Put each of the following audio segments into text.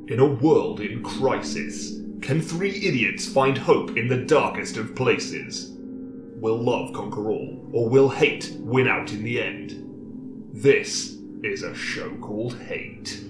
In a world in crisis, can three idiots find hope in the darkest of places? Will love conquer all, or will hate win out in the end? This is a show called Hate.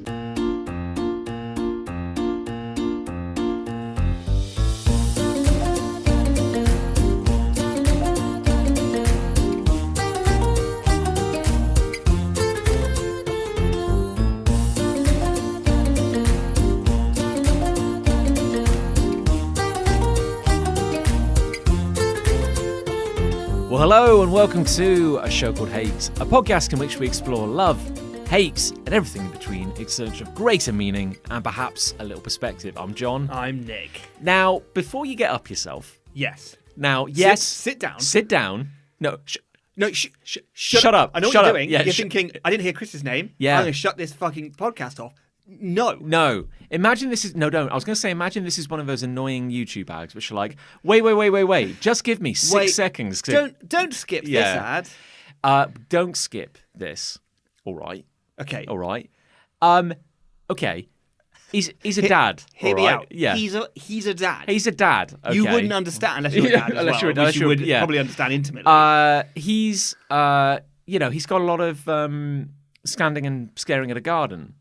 Well, hello and welcome to a show called Hate, a podcast in which we explore love, hate, and everything in between in search of greater meaning and perhaps a little perspective. I'm John. I'm Nick. Now, before you get up yourself... Yes. Now, yes... Sit down. Sit down. No, shut up. I know what you're doing. Yeah, you're thinking, I didn't hear Chris's name. Yeah. I'm going to shut this fucking podcast off. No. No. Imagine this is... No, don't. I was going to say, imagine this is one of those annoying YouTube ads which are like, wait. Just give me 6 seconds. Don't skip this ad. Don't skip this. All right. Okay. All right. Okay. He's a dad. Hear me right? out. Yeah. He's a dad. He's a dad. Okay. You wouldn't understand unless you're a dad as well, which you would probably understand intimately. He's he's got a lot of standing and staring at a garden.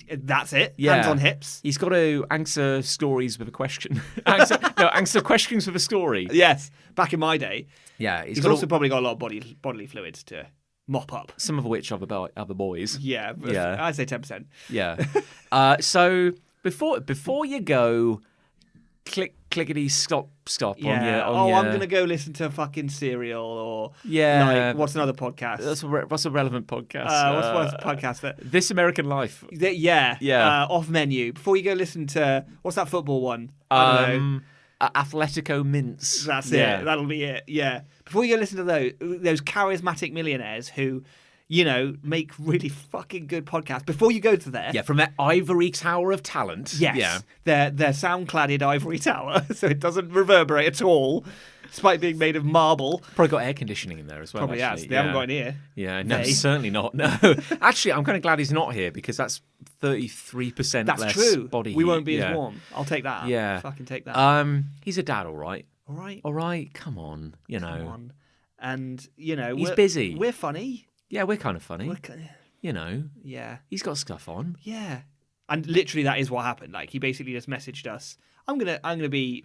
That's it. Yeah. Hands on hips. He's got to answer stories with a question. answer questions with a story. Yes. Back in my day. Yeah. He's also probably got a lot of bodily fluids to mop up. Some of which are the other boys. Yeah. I'd say 10%. Yeah. So before you go clickety stop on your... I'm going to go listen to fucking Serial or... Yeah. Like, what's another podcast? What's a relevant podcast? What's a podcast that... This American Life. Yeah. Off menu. Before you go listen to... What's that football one? I don't know. Atletico Mints. That's it. That'll be it. Yeah. Before you go listen to those charismatic millionaires who... make really fucking good podcasts. Before you go to there... Yeah, from that ivory tower of talent. Yes. Yeah. Their sound-cladded ivory tower, so it doesn't reverberate at all, despite being made of marble. Probably got air conditioning in there as well, Probably actually. has. They haven't got in here. Yeah, no, certainly not. No. Actually, I'm kind of glad he's not here, because that's 33% that's less true. body heat. We won't be as warm. I'll take that. Yeah. Fucking take that. He's a dad, all right. All right. Come on, Come on. And, he's busy. We're funny. Yeah, we're kind of funny. Yeah. He's got stuff on. Yeah. And literally that is what happened. Like, he basically just messaged us. I'm gonna be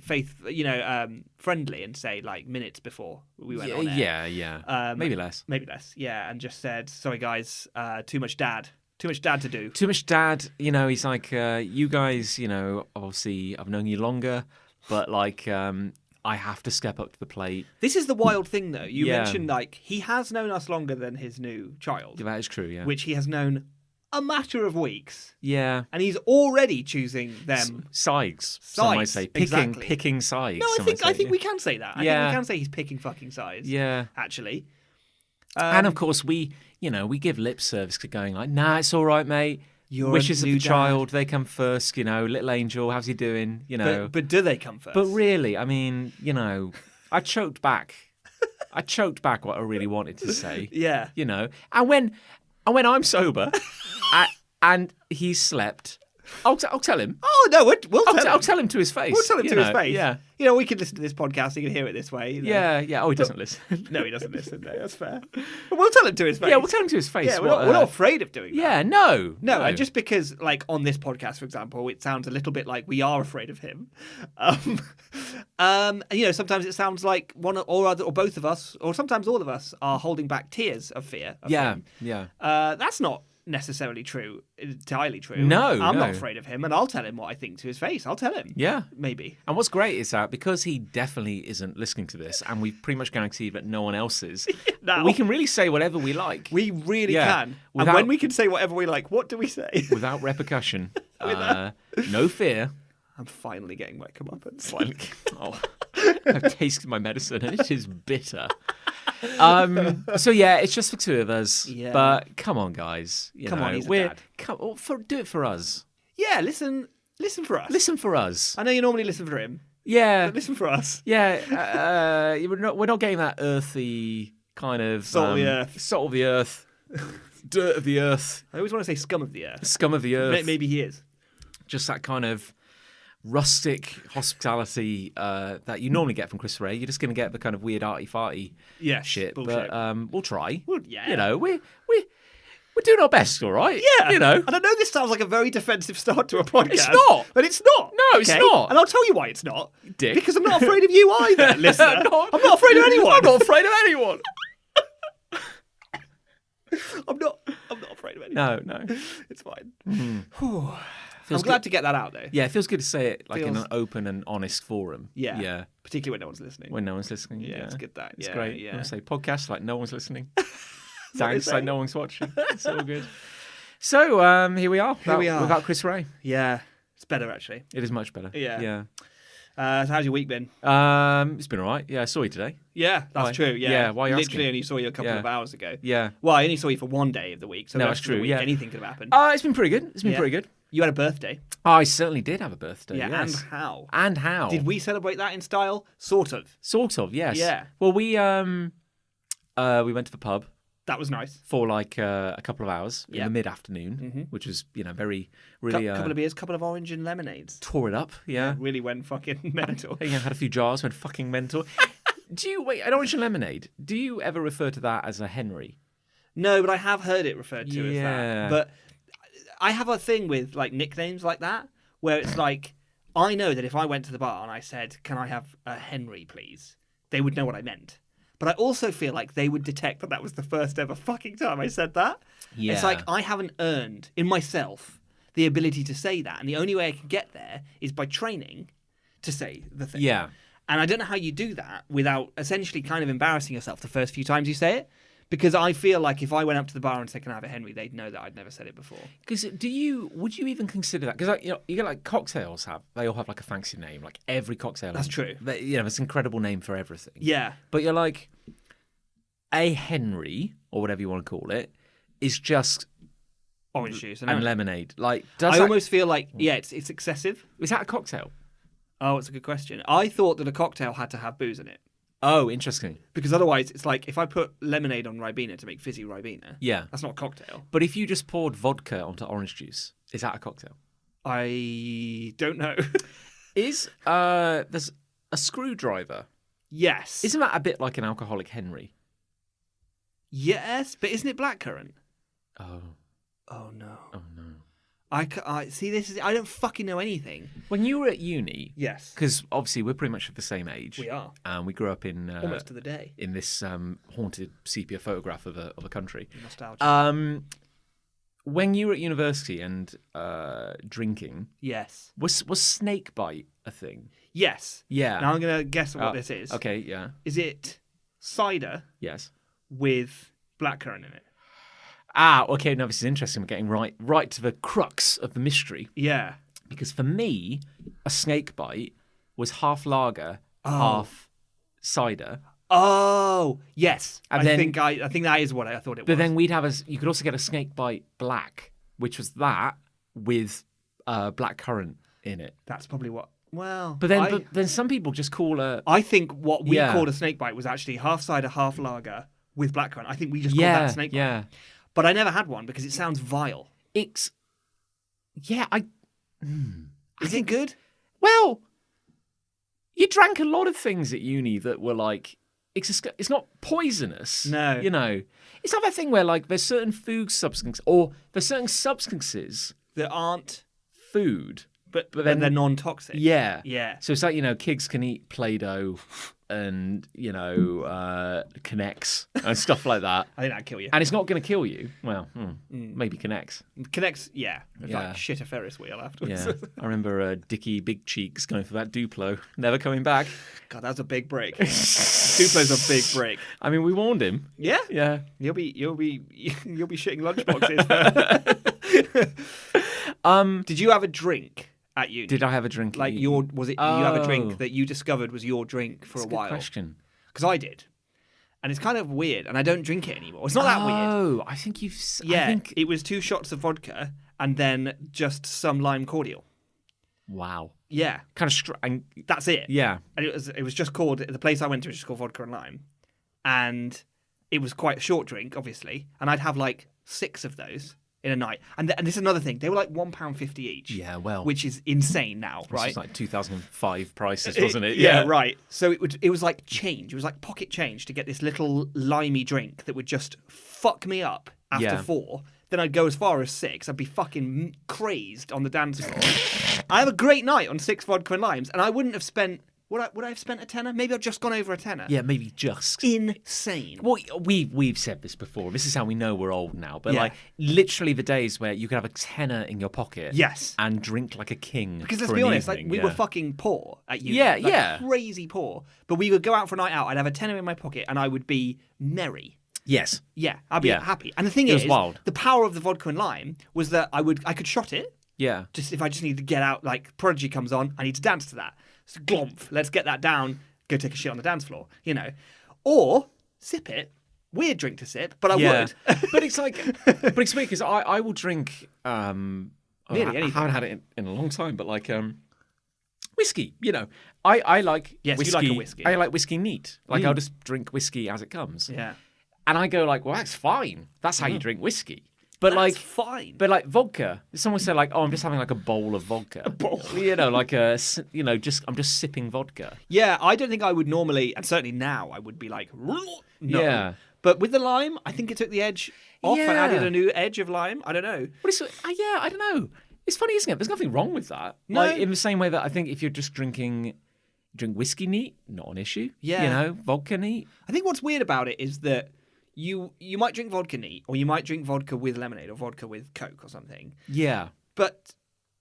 friendly and say like minutes before we went on air. Yeah. Maybe less. Yeah, and just said, sorry guys, too much dad to do. Too much dad. He's like, you guys, obviously I've known you longer, but like, I have to step up to the plate. This is the wild thing, though. You mentioned, like, he has known us longer than his new child. Yeah, that is true, yeah. Which he has known a matter of weeks. Yeah. And he's already choosing them. Sides. Some might say. Picking sides. No, I think we can say that. I think we can say he's picking fucking sides. Yeah. Actually. And, of course, we give lip service to going like, nah, it's all right, mate. Your wishes of the dad. Child, they come first, little angel, how's he doing, But do they come first? But really, I mean, I choked back what I really wanted to say. Yeah. And when I'm sober and he's slept, I'll tell him. Oh, no, we'll tell him. I'll tell him to his face. We'll tell him to his face. Yeah. We can listen to this podcast, he can hear it this way. Yeah. Oh, he doesn't listen. No, he doesn't listen. No, that's fair. But we'll tell him to his face. Yeah, we'll tell him to his face. Yeah, we're not afraid of doing that. Yeah, no. And just because, like, on this podcast, for example, it sounds a little bit like we are afraid of him. Sometimes it sounds like one or other, or both of us, or sometimes all of us, are holding back tears of fear of him. Yeah. That's not necessarily entirely true. No, I'm not afraid of him, and I'll tell him what I think to his face. I'll tell him. Yeah. Maybe. And what's great is that because he definitely isn't listening to this, and we've pretty much guaranteed that no one else is, we can really say whatever we like. We really can. And when we can say whatever we like, what do we say? Without repercussion. No fear. I'm finally getting my comeuppance. I've tasted my medicine, and it is bitter. So yeah, it's just for two of us. Yeah. But come on, guys. Come on, he's a dad. Do it for us. Yeah, listen for us. Listen for us. I know you normally listen for him. Yeah. But listen for us. Yeah. We're not getting that earthy kind of salt of the earth, dirt of the earth. I always want to say scum of the earth. Scum of the earth. Maybe he is. just that kind of rustic hospitality that you normally get from Chris Ray. You're just going to get the kind of weird arty-farty shit. Bullshit. But we'll try. Well, yeah. You know, we're doing our best, all right? Yeah. You know. And I know this sounds like a very defensive start to a podcast. It's not. But it's not. No, it's not. And I'll tell you why it's not. Dick. Because I'm not afraid of you either, listener. No, I'm not afraid of anyone. I'm not afraid of anyone. I'm not afraid of anyone. No. It's fine. Mm-hmm. I'm glad to get that out, though. Yeah, it feels good to say it like in an open and honest forum. Yeah. Particularly when no one's listening. When no one's listening. Yeah, it's good that. It's yeah, great. Yeah. I say podcast like no one's listening. Thanks, like no one's watching. It's all good. So here we are. Without Chris Ray. Yeah. It's better, actually. It is much better. Yeah. So how's your week been? It's been all right. Yeah, I saw you today. Yeah, that's true. Yeah. Yeah, why are you Literally asking? only saw you a couple of hours ago. Yeah. Well, I only saw you for one day of the week. So No, the that's rest of the true, week, yeah. anything could have happened. It's been pretty good. It's been pretty good. You had a birthday. I certainly did have a birthday. Yeah, yes. and how? And how? Did we celebrate that in style? Sort of. Sort of, yes. Yeah. Well, we went to the pub That was nice. for like a couple of hours in Yeah. the mid-afternoon, which was, really... Couple of beers, couple of orange and lemonades. tore it up, yeah. Really went fucking mental. Yeah, had a few jars, went fucking mental. An orange and lemonade, do you ever refer to that as a Henry? No, but I have heard it referred to as Yeah. that. But I have a thing with like nicknames like that, where it's like, I know that if I went to the bar and I said, "Can I have a Henry, please?" they would know what I meant. But I also feel like they would detect that that was the first ever fucking time I said that. Yeah. It's like I haven't earned in myself the ability to say that, and the only way I can get there is by training to say the thing. Yeah. And I don't know how you do that without essentially kind of embarrassing yourself the first few times you say it. Because I feel like if I went up to the bar and said, "Can I have a Henry?" they'd know that I'd never said it before. Because would you even consider that? Because you get like cocktails they all have like a fancy name. Like every cocktail. That's true. It's an incredible name for everything. Yeah. But you're like, a Henry or whatever you want to call it is just Orange juice and lemonade. Like, I almost feel like it's excessive. Is that a cocktail? Oh, it's a good question. I thought that a cocktail had to have booze in it. Oh, interesting. Because otherwise, it's like if I put lemonade on Ribena to make fizzy Ribena, Yeah. that's not a cocktail. But if you just poured vodka onto orange juice, is that a cocktail? I don't know. There's a screwdriver. Yes. Isn't that a bit like an alcoholic Henry? Yes, but isn't it blackcurrant? Oh. Oh no. Oh, no. I see. I don't fucking know anything. When you were at uni, Yes, because obviously we're pretty much of the same age. we are And we grew up in almost to the day. in this haunted sepia photograph of a country. Nostalgia. When you were at university and drinking, Yes. was snake bite a thing? Yes. Yeah. Now I'm gonna guess what this is. Okay. Yeah. Is it cider Yes. with blackcurrant in it? Okay. Now this is interesting. We're getting right to the crux of the mystery. Yeah. Because for me, a snake bite was half lager, half cider. Oh yes. And I then- think that is what I thought it was. But then we'd have you could also get a snake bite black, which was that with blackcurrant in it. that's probably what. Well, But then some people just call I think what we Yeah. called a snake bite was actually half cider, half lager with blackcurrant. I think we just called yeah, that a snake bite. yeah. But I never had one because it sounds vile. It's Is it good? well, you drank a lot of things at uni that were like it's not poisonous. No. It's not that thing where like there's certain food substance or there's certain substances That aren't, food. but then- they're non-toxic. Yeah. Yeah. So it's like, kids can eat Play-Doh and, Connects and stuff like that. I think that'd kill you. And it's not going to kill you. Well, maybe Connects. Connects, yeah. It's Yeah. like shit a Ferris wheel afterwards. Yeah. I remember Dickie Big Cheeks going for that Duplo. Never coming back. God, that's a big break. Duplo's a big break. I mean, we warned him. Yeah. Yeah. You'll be shitting lunchboxes. Did you have a drink at uni? Did I have a drink? Like did you have a Oh. drink that you discovered was your drink for That's a good while? question. Because I did. And it's kind of weird, and I don't drink it anymore. It's not that weird. Oh, I think Yeah, I think... it was 2 shots of vodka and then just some lime cordial. Wow. Yeah, Kind of that's it. yeah. And it was just called, the place I went to was just called Vodka and Lime. And it was quite a short drink, obviously. And I'd have like 6 of those in a night. And this is another thing. They were like £1.50 each. Yeah, well. Which is insane now, This right? was like 2005 prices, wasn't it? Yeah, right. So it was like change. It was like pocket change to get this little limey drink that would just fuck me up after 4. Then I'd go as far as 6. I'd be fucking crazed on the dance floor. I have a great night on 6 vodka and limes, and I wouldn't have spent... Would I have spent a tenner? Maybe I've just gone over a tenner. Yeah, maybe just. Insane. Well, we've said this before. This is how we know we're old now. But Yeah. like literally the days where you could have a tenner in your pocket, Yes. and drink like a king. Because let's for be an honest, evening, like we were fucking poor at uni. Yeah, like, yeah. crazy poor. But we would go out for a night out. I'd have a tenner in my pocket, and I would be merry. Yes. Yeah, I'd be Yeah. happy. And the thing It was is, wild. the power of the vodka and lime was that I could shot it. Yeah. Just if I just need to get out, like Prodigy comes on, I need to dance to that. So glomp, let's get that down. Go take a shit on the dance floor, or sip it. Weird drink to sip, but I would. But it's like, but it's weird because I will drink. Nearly I anything. haven't had it in a long time, but like whiskey. I like Yes, you whiskey. like a whiskey. I like whiskey neat. Like I'll just drink whiskey as it comes. Yeah, And I go like, well, that's fine. That's how you drink whiskey. But that's like, fine. but like vodka. Someone said like, oh, I'm just having like a bowl of vodka. A bowl. Like I'm just sipping vodka. Yeah, I don't think I would normally, and certainly now I would be like, no. Yeah. But with the lime, I think it took the edge off and Yeah. added a new edge of lime. I don't know. But it's I don't know. It's funny, isn't it? There's nothing wrong with that. No. Like in the same way that I think if you're just drink whiskey neat, not an issue. Yeah. Vodka neat. I think what's weird about it is that you might drink vodka neat, or you might drink vodka with lemonade, or vodka with Coke or something. Yeah.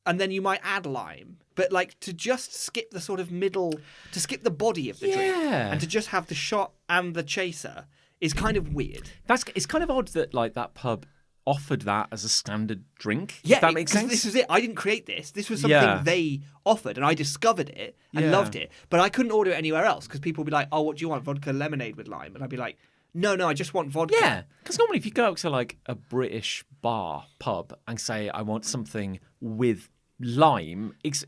And then you might add lime. But like to just skip the sort of middle, to skip the body of the drink, Yeah. and to just have the shot and the chaser is kind of weird. It's kind of odd that like that pub offered that as a standard drink. Yeah, if that makes 'cause sense. This was it. I didn't create this. This was something Yeah. they offered, and I discovered it and Yeah. loved it. But I couldn't order it anywhere else because people would be like, "Oh, what do you want? Vodka lemonade with lime?" And I'd be like, "No, I just want vodka." Yeah, because normally if you go out to like a British pub and say I want something with lime, it's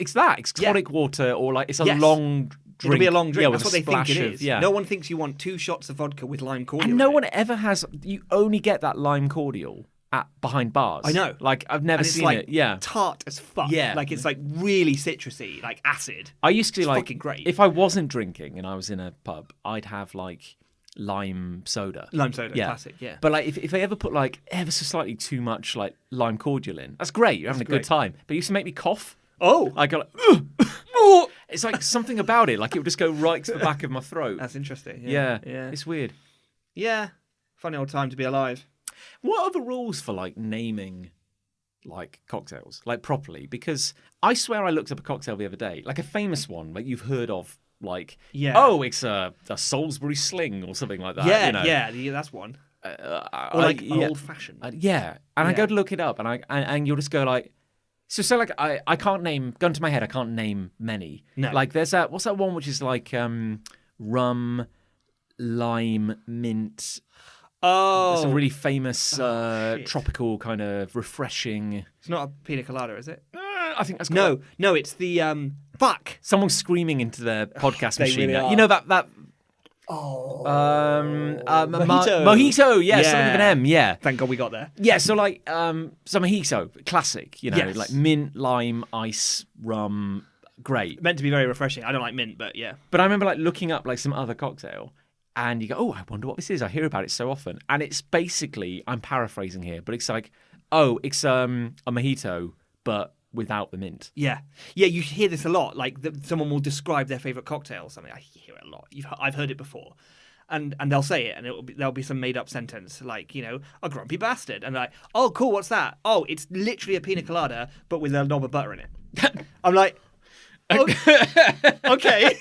tonic water or like it's a Yes. long drink. It'll be a long drink. Yeah, That's with what a they think splash it of- is. Yeah. No one thinks you want 2 shots of vodka with lime cordial. And no in one it. ever has. You only get that lime cordial behind bars. I know. Like I've never And it's seen like it. Yeah. tart as fuck. Yeah. Like it's like really citrusy, like acid. I used to It's like fucking great. if I wasn't drinking and I was in a pub, I'd have like lime soda. Lime soda, Yeah. classic, yeah. But like if they ever put like ever so slightly too much like lime cordial in, that's great. You're having a good great. time. But it used to make me cough. Oh, I go like, "Ugh." It's like something about it. Like it would just go right to the back of my throat. that's interesting. Yeah. Yeah. It's weird. Yeah. Funny old time to be alive. What are the rules for like naming like cocktails like properly? Because I swear I looked up a cocktail the other day, like a famous one like you've heard of, like it's a Salisbury Sling or something like that. Yeah, yeah, that's one. Or like an old fashioned. Yeah, and I go to look it up, and you'll just go like, so like I can't name, gun to my head, I can't name many. No. Like there's what's that one which is like rum, lime, mint. Oh, It's a really famous tropical kind of refreshing. it's not a pina colada, is it? I think that's No, it's the fuck. Someone's screaming into their podcast They machine. really now. are. You know that. Mojito. Mojito, yeah, something with an M, yeah. Thank God we got there. Yeah, so like so mojito, classic, Yes. like mint, lime, ice, rum, great. Meant to be very refreshing. I don't like mint, but yeah. But I remember like looking up like some other cocktail, and you go, oh, I wonder what this is. I hear about it so often, and it's basically, I'm paraphrasing here, but it's like, oh, it's a mojito, but without the mint. Yeah, you hear this a lot. Like someone will describe their favorite cocktail or something. I hear it a lot. I've heard it before, and they'll say it, and there'll be some made up sentence like a grumpy bastard, and like, oh cool, what's that? Oh, it's literally a pina colada but with a knob of butter in it. I'm like, oh, okay,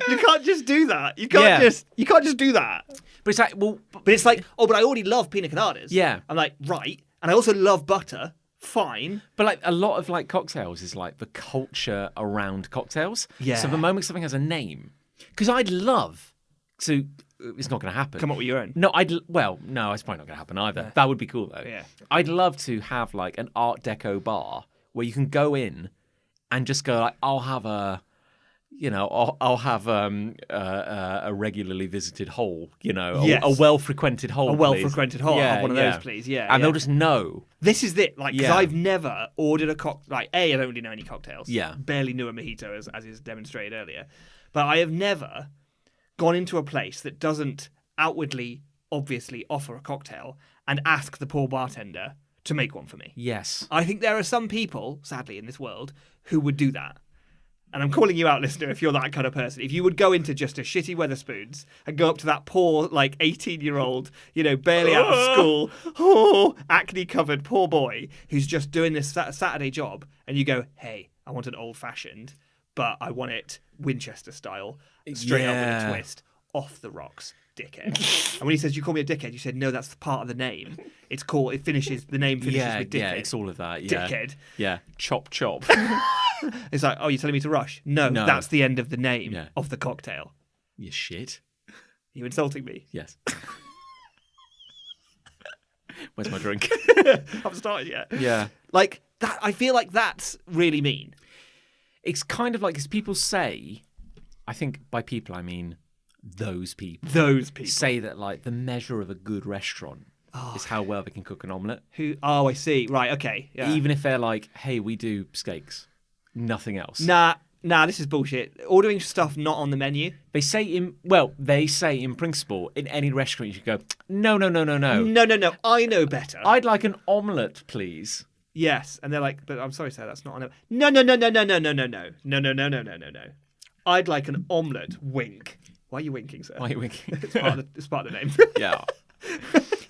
you can't just do that. You can't just do that. But it's like, well, But it's like, oh, but I already love pina coladas. Yeah. I'm like, right, and I also love butter. Fine. but like a lot of like cocktails is like the culture around cocktails. Yeah. So the moment something has a name, because I'd love to. It's not going to happen. Come up with your own. No, no, it's probably not going to happen either. That would be cool though. Yeah. I'd love to have like an Art Deco bar where you can go in and just go like, I'll have a I'll have a regularly visited hole, Yes. a well-frequented hole. A well-frequented hole. I'll have one of those, please. Yeah. And yeah. they'll just know. This is it. Like, because Yeah. I've never ordered a cocktail. Like, I don't really know any cocktails. Yeah. Barely knew a mojito, as is demonstrated earlier. But I have never gone into a place that doesn't outwardly, obviously offer a cocktail and ask the poor bartender to make one for me. Yes. I think there are some people, sadly, in this world who would do that. And I'm calling you out, listener, if you're that kind of person. If you would go into just a shitty Weatherspoons and go up to that poor, 18-year-old, barely out of school, acne-covered poor boy who's just doing this Saturday job, and you go, hey, I want an old-fashioned, but I want it Winchester style, straight up with a twist, off the rocks, dickhead. And when he says, you call me a dickhead, you said, no, that's part of the name. The name finishes with dickhead. Yeah, it's all of that, yeah. Dickhead. Yeah, chop. It's like, oh, you're telling me to rush? No, that's the end of the name of the cocktail. You shit. You insulting me? Yes. Where's my drink? I haven't started yet. Yeah. Like, that. I feel like that's really mean. It's kind of like, as people say, I think by people I mean those people. Those people. Say that, like, the measure of a good restaurant is how well they can cook an omelette. Oh, I see. Right, okay. Yeah. Even if they're like, hey, we do steaks. Nothing else. Nah, this is bullshit. Ordering stuff not on the menu. They say in principle, in any restaurant you should go, no. No, I know better. I'd like an omelette, please. Yes. And they're like, but I'm sorry, sir, that's not on a... No. I'd like an omelette. Wink. Why are you winking, sir? Why are you winking? It's part of the name. Yeah.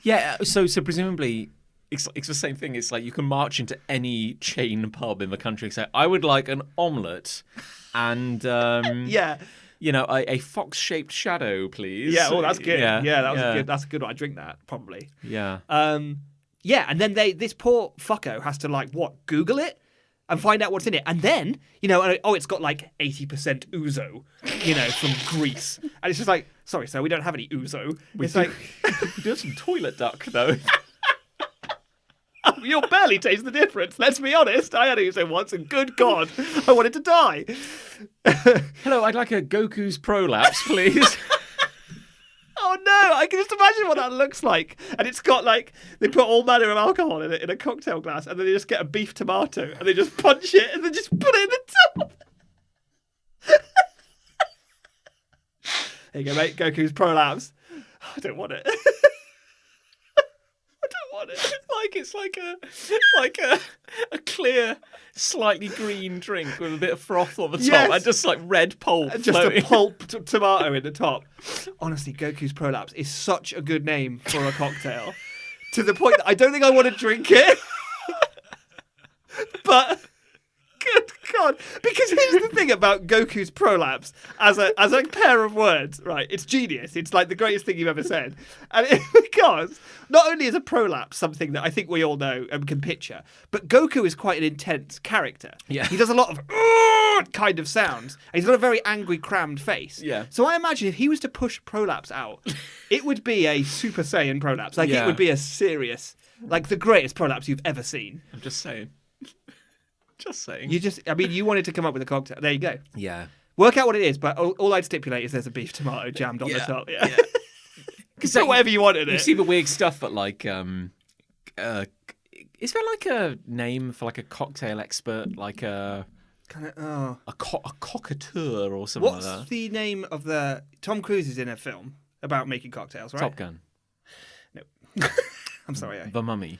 Yeah, so presumably... It's the same thing. It's like you can march into any chain pub in the country and say, I would like an omelette and a fox-shaped shadow, please. Yeah, oh, that's good. Yeah, that was good. That's a good one. I drink that, probably. Yeah. And then this poor fucko has to Google it and find out what's in it. And then, it's got 80% ouzo, from Greece. And it's just like, sorry, sir, we don't have any ouzo. We do have some toilet duck, though. You'll barely taste the difference. Let's be honest. I had ouzo once, and good God, I wanted to die. Hello, I'd like a Goku's prolapse, please. Oh no, I can just imagine what that looks like. And it's got they put all manner of alcohol in it in a cocktail glass, and then they just get a beef tomato, and they just punch it, and then just put it in the top. There you go, mate. Goku's prolapse. I don't want it. It's like a clear, slightly green drink with a bit of froth on the top and just red pulp. Just a pulp tomato in the top. Honestly, Goku's prolapse is such a good name for a cocktail, to the point that I don't think I want to drink it. But good God, because here's the thing about Goku's prolapse as a pair of words, right? It's genius. It's like the greatest thing you've ever said, and because not only is a prolapse something that I think we all know and can picture, but Goku is quite an intense character. Yeah, he does a lot of kind of sounds, and he's got a very angry, crammed face. Yeah. So I imagine if he was to push prolapse out, it would be a Super Saiyan prolapse. It would be a serious, the greatest prolapse you've ever seen. I'm just saying. Just saying. You wanted to come up with a cocktail. There you go. Yeah. Work out what it is, but all I'd stipulate is there's a beef tomato jammed on the top. Yeah. So whatever you want in it. You see the weird stuff that is there a name for a cocktail expert, a cockateur or something like that? What's the name of the... Tom Cruise is in a film about making cocktails, right? Top Gun. No. I'm sorry. The Mummy.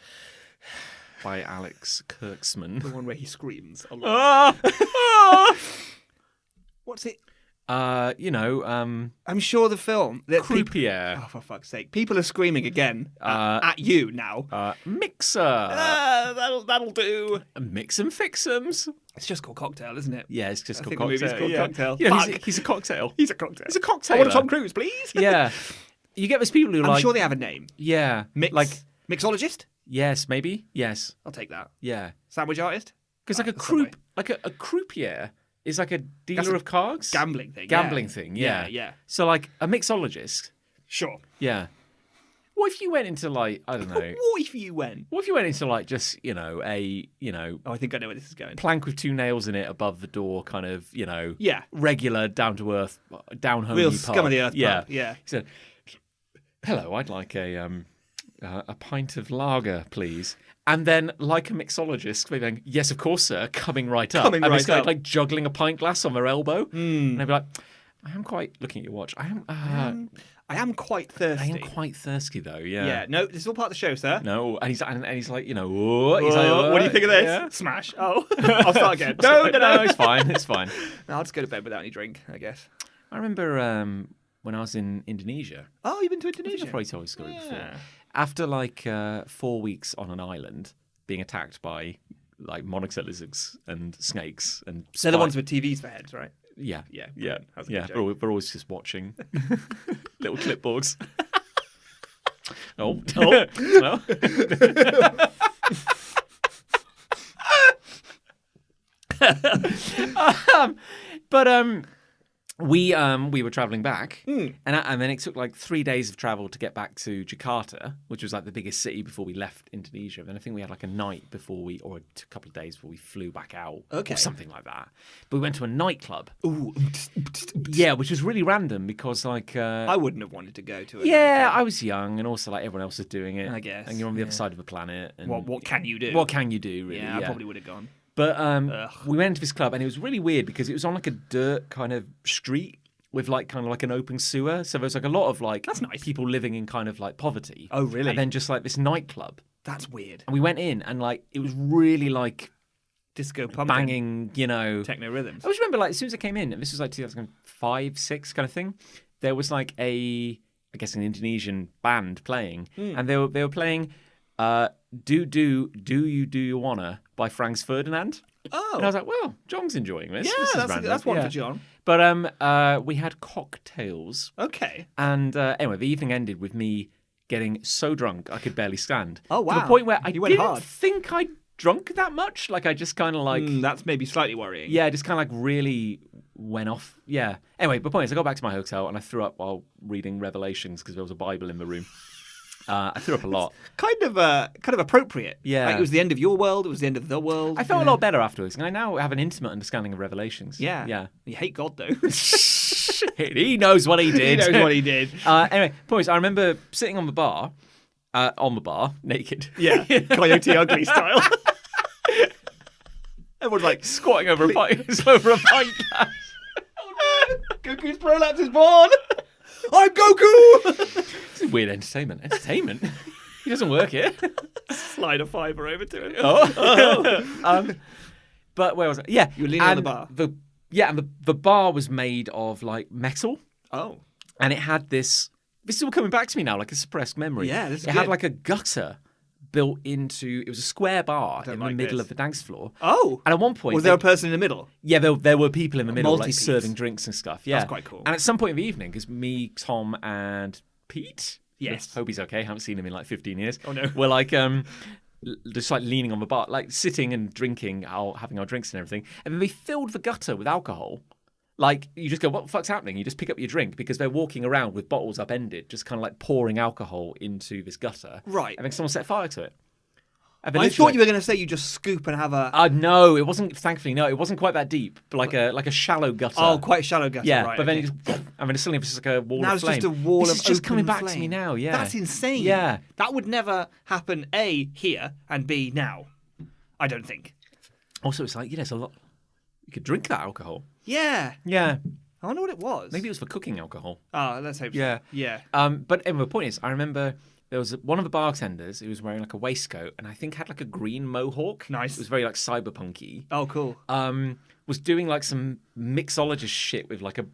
By Alex Kurtzman. The one where he screams a lot. What's it? I'm sure the film. Croupier. Oh, for fuck's sake! People are screaming again at you now. Mixer. That'll do. Mix 'em, fix 'ems. It's just called Cocktail, isn't it? Yeah, it's just I called think Cocktail. The movie's called Cocktail. He's a cocktail. He's a cocktail. He's a cocktail. I want a Tom Cruise, please. Yeah. You get those people who I'm sure they have a name. Yeah. Mixologist? Yes, maybe. Yes. I'll take that. Yeah. Sandwich artist? Because a croupier is like a dealer of cards. Gambling thing. Gambling thing, yeah. Yeah. So a mixologist. Sure. Yeah. What if you went into like, I don't know. What if you went? What if you went into like just, Oh, I think I know where this is going. plank with 2 nails in it above the door, kind of, Yeah. regular, down to earth, down home. Real scum of the earth. Yeah. Pub. Yeah. He said, "Hello, I'd like a pint of lager, please." And then, like a mixologist, they're going, "Yes, of course, sir," coming right up. Coming and right this guy up. like juggling a pint glass on their elbow. And they'd be like, "I am quite looking at your watch. I am quite I thirsty. am quite thirsty, though. Yeah. Yeah. No, this is all part of the show, sir. No, and he's like, "What?" He's like, What do you think of this? Yeah. Smash. Oh, I'll start again. No, it's fine. It's fine. No, I'll just go to bed without any drink, I guess. I remember when I was in Indonesia. Oh, you've been to I think Indonesia? I've probably told this story before. Yeah. After like 4 weeks on an island, being attacked by like monitor lizards and snakes and They're the ones with TVs for heads, right? yeah, Yeah. yeah, That was a yeah. good joke. We're always just watching little clipboards. Oh, no. But we were traveling back, and then it took like 3 days of travel to get back to Jakarta, which was like the biggest city before we left Indonesia. And I think we had like a night before or a couple of days before we flew back out, Okay. or something like that. But we went to a nightclub, Ooh. yeah, which was really random because like I wouldn't have wanted to go to it. yeah, I was young, and also like everyone else was doing it. I guess, and you're on the other yeah. side of the planet. And What can you do? What can you do? Really? Yeah, I probably would have gone. But we went to this club, and it was really weird because it was on like a dirt kind of street with like kind of like an open sewer. So there was like a lot of like That's nice. people living in kind of like poverty. Oh, really? And then just like this nightclub. That's weird. And we went in, and like it was really like Disco pumping. banging, Techno rhythms. I always remember like as soon as I came in, and this was like 2005, 6 kind of thing, there was like I guess an Indonesian band playing, and they were playing Do You Wanna by Franz Ferdinand. Oh. And I was like, well, John's enjoying this. Yeah, This is random. that's one Yeah. for John. But we had cocktails, Okay. and anyway, the evening ended with me getting so drunk I could barely stand. Oh, To wow. the point where I You went didn't hard. think I'd drunk that much. Like I just kind of like, That's maybe slightly worrying. yeah, just kind of like really went off. Yeah. Anyway, the point is, I got back to my hotel and I threw up while reading Revelations because there was a Bible in the room. I threw up a lot. Kind of appropriate. Yeah. Like it was the end of your world. It was the end of the world. I felt a lot better afterwards, and I now have an intimate understanding of Revelations. Yeah. Yeah. You hate God though. He knows what he did. He knows what he did. Anyway, point is, I remember sitting on the bar, naked. Yeah. Coyote Ugly style. Everyone's like, Squatting over a pint glass. Goku's prolapse is born. I'm Goku. This is weird entertainment. Entertainment? He doesn't work here. Slide a fiver over to him. But where was I? Yeah. You were leaning on the and bar. And the bar was made of like metal. Oh. And it had this is all coming back to me now, like a suppressed memory. Yeah, this is It had good. like a gutter built into, it was a square bar don't in like the middle this. of the dance floor. Oh. And at one point, Was there a person in the middle? yeah, there were people in the middle, like multi-peeps. serving drinks and stuff. Yeah, quite cool. And at some point in the evening, because me, Tom, and Pete, Yes. hope he's okay. Haven't seen him in like 15 years. Oh, no. We're like just like leaning on the bar, like sitting and drinking, having our drinks and everything. And then they filled the gutter with alcohol. Like, you just go, what the fuck's happening? You just pick up your drink because they're walking around with bottles upended, just kind of like pouring alcohol into this gutter. Right. And then someone set fire to it. I thought you were going to say you just scoop and have a. No, it wasn't. Thankfully, no, it wasn't quite that deep. But like a shallow gutter. Oh, quite shallow gutter. Yeah, right, but then okay. it just. I mean, it's suddenly just like a wall Now of it's flame. just a wall this of is just coming open back to me flame. now. Yeah, That's insane. Yeah. That would never happen. A, here, and B, now. I don't think. Also, it's like there's a lot. You could drink that alcohol. Yeah. Yeah, I wonder what it was. maybe it was for cooking alcohol. Oh, let's hope so. Yeah. Yeah. But anyway, the point is, I remember there was one of the bartenders who was wearing like a waistcoat and I think had like a green mohawk. Nice. It was very like cyberpunky. Oh, cool. Was doing like some mixologist shit with like a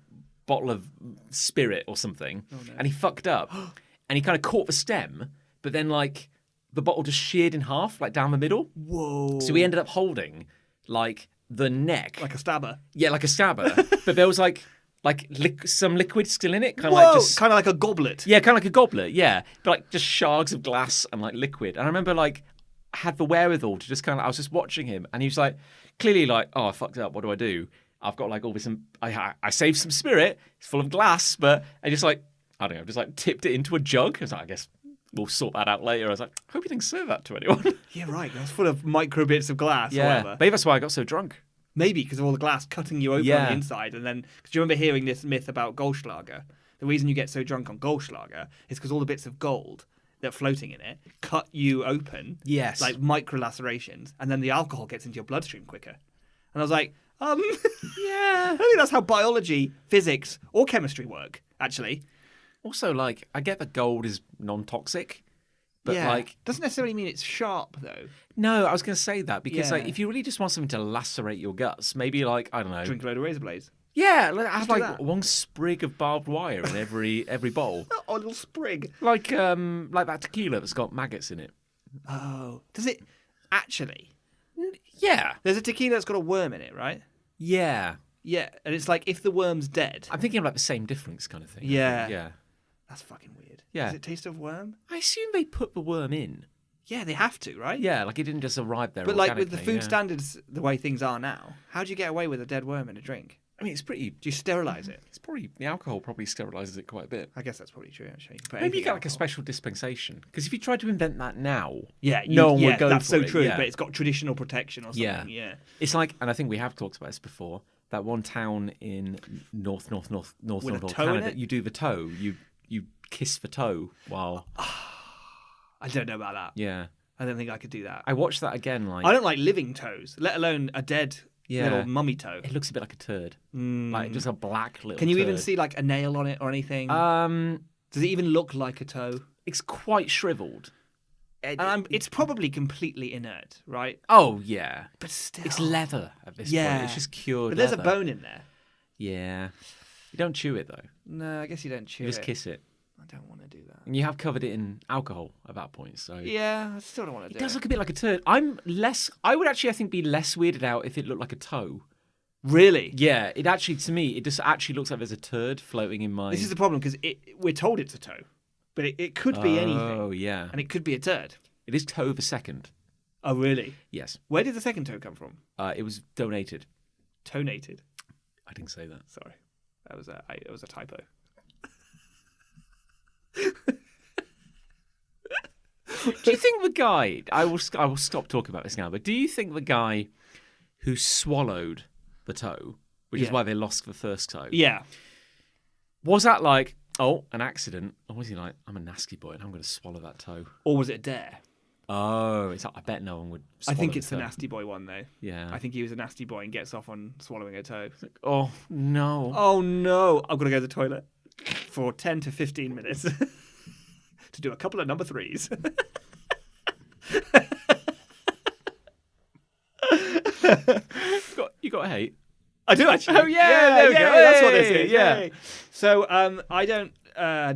bottle of spirit or something, and he fucked up, and he kind of caught the stem, but then like the bottle just sheared in half, like down the middle. Whoa. So we ended up holding like the neck, Like a stabber. yeah, like a stabber, but there was like some liquid still in it, kind of Whoa. like just Kind of like a goblet. yeah, kind of like a goblet, yeah, but like just shards of glass and like liquid. And I remember like I had the wherewithal to just kind of, I was just watching him, and he was like clearly like, oh, I fucked up. What do I do? I've got like all this. I saved some spirit. It's full of glass, but I just like I don't know, just like tipped it into a jug. I was like, I guess we'll sort that out later. I was like, hope you didn't serve that to anyone. Yeah, right. It's full of micro bits of glass or Yeah, whatever. maybe that's why I got so drunk. Maybe because of all the glass cutting you open on Yeah. the inside. And then, because you remember hearing this myth about Goldschlager? The reason you get so drunk on Goldschlager is because all the bits of gold that are floating in it cut you open. Yes. Like micro lacerations. And then the alcohol gets into your bloodstream quicker. And I was like, Yeah. I don't think that's how biology, physics, or chemistry work, actually. Also, like, I get that gold is non-toxic, but like, doesn't necessarily mean it's sharp, though. no, I was going to say that because like, Yeah. if you really just want something to lacerate your guts, maybe like, I don't know. Drink a load of razor blades. Yeah, have do like that. one sprig of barbed wire in every bowl. Oh, a little sprig. Like that tequila that's got maggots in it. Oh. Does it actually? Yeah. There's a tequila that's got a worm in it, right? Yeah. Yeah, and it's like if the worm's dead. I'm thinking about the same difference kind of thing. I Yeah. think. Yeah. That's fucking weird. Yeah. Does it taste of worm? I assume they put the worm in. Yeah, they have to, right? Yeah, like it didn't just arrive there. But like with the organically, food yeah. standards, the way things are now, how do you get away with a dead worm in a drink? I mean, it's pretty. Do you sterilize it? It's probably the alcohol probably sterilizes it quite a bit. I guess that's probably true. Actually, you can put Maybe you anything get in like a alcohol. special dispensation. Because if you tried to invent that now, Yeah, no one would go That's for so it, true. yeah. But it's got traditional protection or something. Yeah. Yeah. it's like, and I think we have talked about this before. That one town in north With a toe in Canada, it? you do the toe. You kiss the toe while. I don't know about that. Yeah, I don't think I could do that. I watched that again. Like I don't like living toes, let alone a dead little mummy toe. it looks a bit like a turd, like just a black little. Can you even turd. see like a nail on it or anything? Does it even look like a toe? It's quite shriveled. And it's probably completely inert, right? Oh yeah, But still, it's leather at this point. It's just cured. But there's a leather. bone in there. Yeah, you don't chew it though. No, I guess you don't chew You just it. kiss it, I don't want to do that. and you have covered it in alcohol at that point. So Yeah, I still don't want to do it does it. look a bit like a turd. I would actually, I think, be less weirded out if it looked like a toe. Really? Yeah, it actually, to me, it just actually looks like there's a turd floating in my. This is the problem because we're told it's a toe, but it could be anything, Oh yeah, and it could be a turd. it is toe the second. Oh, really? Yes, Where did the second toe come from? it was donated. Tonated. I didn't say that. Sorry, that was a typo. Do you think the guy? I will stop talking about this now. But do you think the guy who swallowed the toe, which is Yeah. why they lost the first toe, Yeah. was that like, oh, an accident, or was he like, I'm a nasty boy and I'm going to swallow that toe? Or was it a dare? Oh, it's like, I bet no one would. I think swallow it's the toe. nasty boy one though. Yeah. I think he was a nasty boy and gets off on swallowing a toe. Oh no. Oh no! I've got to go to the toilet for 10 to 15 minutes to do a couple of number threes. You got hate. I do actually. Oh, yeah, there we go. That's what this Hey, is. yeah. Yay. So I don't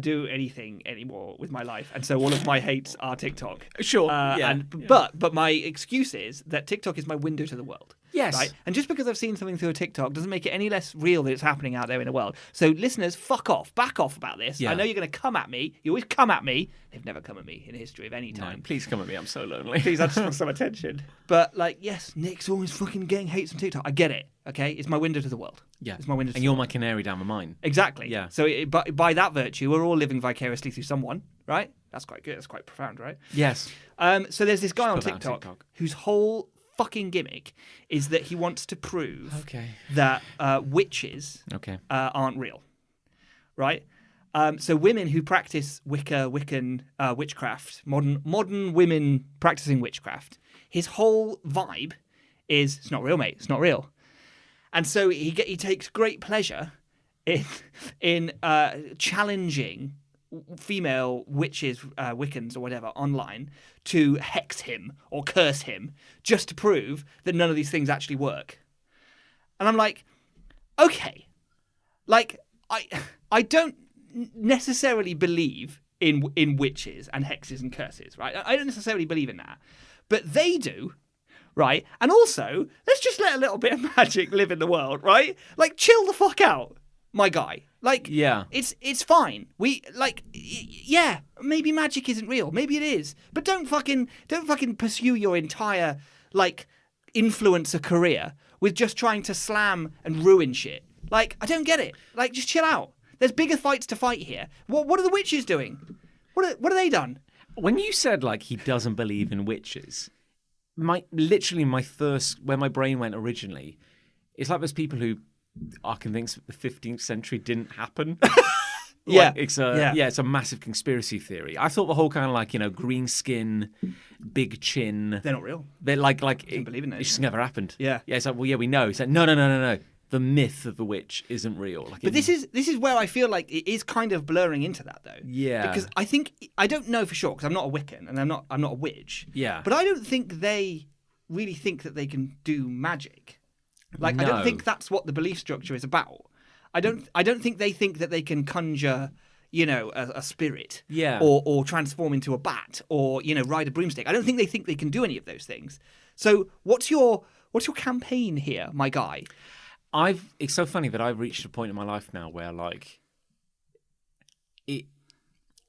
do anything anymore with my life, and so all of my hates are TikTok. Sure. Yeah. But my excuse is that TikTok is my window to the world. Yes. Right? And just because I've seen something through a TikTok doesn't make it any less real that it's happening out there in the world. So listeners, fuck off. Back off about this. Yeah. I know you're going to come at me. You always come at me. They've never come at me in the history of any No, time. please come at me. I'm so lonely. Please, I just want some attention. But like, yes, Nick's always fucking getting hates on TikTok. I get it. Okay, it's my window to the world. Yeah. It's my window. To And the you're world. my canary down the mine. Exactly. Yeah. So by that virtue, we're all living vicariously through someone, right? That's quite good. That's quite profound, right? Yes. So there's this guy on put that on TikTok, TikTok. whose whole fucking gimmick is that he wants to prove Okay. that witches Okay. aren't real, right? So women who practice Wiccan witchcraft, modern women practicing witchcraft, his whole vibe is it's not real, mate. It's not real. And so he takes great pleasure in challenging female witches, Wiccans or whatever online to hex him or curse him just to prove that none of these things actually work. And I'm like, okay, like I don't necessarily believe in witches and hexes and curses, right? I don't necessarily believe in that, but they do. Right, and also let's just let a little bit of magic live in the world, right? Like, chill the fuck out, my guy. Like, Yeah. it's fine. We like, yeah, maybe magic isn't real, maybe it is, but don't fucking pursue your entire like influencer career with just trying to slam and ruin shit. Like, I don't get it. Like, just chill out. There's bigger fights to fight here. What are the witches doing? What have they done? When you said like he doesn't believe in witches, where my brain went originally, it's like those people who are convinced that the 15th century didn't happen. It's a massive conspiracy theory. I thought the whole kind of like, green skin, big chin. They're not real. They're like don't believe in it. It just never happened. Yeah. Yeah. It's like, well, yeah, we know. It's like, no. The myth of the witch isn't real. But this is where I feel like it is kind of blurring into that though. Yeah. Because I don't know for sure because I'm not a Wiccan and I'm not a witch. Yeah. But I don't think they really think that they can do magic. Like No. I don't think that's what the belief structure is about. I don't think they think that they can conjure, a spirit. Yeah. Or transform into a bat or, ride a broomstick. I don't think they can do any of those things. So what's your campaign here, my guy? It's so funny that I've reached a point in my life now where like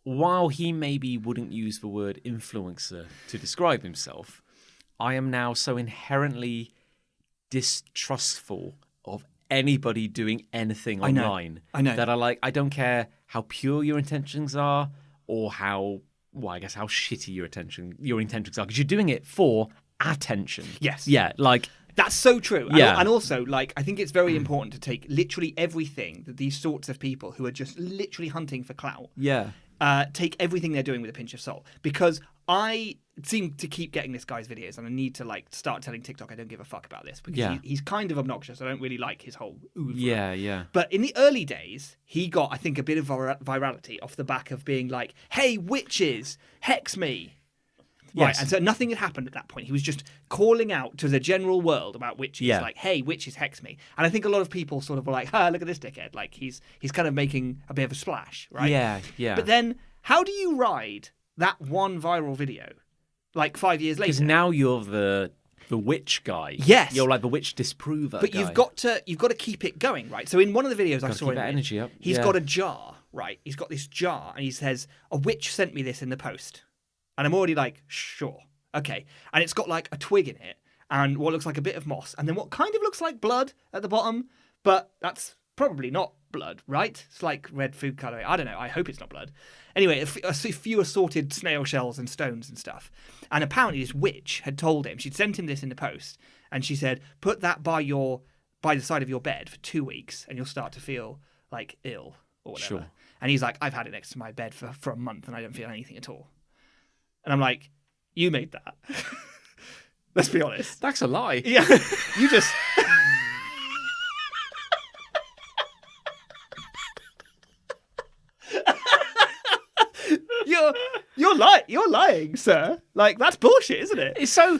while he maybe wouldn't use the word influencer to describe himself, I am now so inherently distrustful of anybody doing anything online. I know. That I don't care how pure your intentions are or how shitty your intentions are because you're doing it for attention. Yes. Yeah, like that's so true. Yeah. And also, like, I think it's very important to take literally everything that these sorts of people who are just literally hunting for clout, take everything they're doing with a pinch of salt. Because I seem to keep getting this guy's videos and I need to, like, start telling TikTok I don't give a fuck about this. Because he's kind of obnoxious. I don't really like his whole oeuvre. Yeah. But in the early days, he got, I think, a bit of virality off the back of being like, hey, witches, hex me. Yes. Right, and so nothing had happened at that point. He was just calling out to the general world about witches, like, hey, witches hex me. And I think a lot of people sort of were like, look at this dickhead. Like, he's kind of making a bit of a splash, right? Yeah. But then, how do you ride that one viral video, like 5 years later? Because now you're the witch guy. Yes. You're like the witch disprover But guy. you've got to keep it going, right? So in one of the videos I saw keep him that in, energy up. he's Yeah. got a jar, right? He's got this jar, and he says, a witch sent me this in the post. And I'm already like, sure. Okay. And it's got like a twig in it and what looks like a bit of moss and then what kind of looks like blood at the bottom, but that's probably not blood, right? It's like red food coloring. I don't know. I hope it's not blood. Anyway, a few assorted snail shells and stones and stuff. And apparently this witch had told him, she'd sent him this in the post and she said, put that by the side of your bed for 2 weeks and you'll start to feel like ill or whatever. Sure. And he's like, I've had it next to my bed for a month and I don't feel anything at all. And I'm like, you made that. Let's be honest. That's a lie. Yeah. You just... You're lying, sir. Like, that's bullshit, isn't it? It's so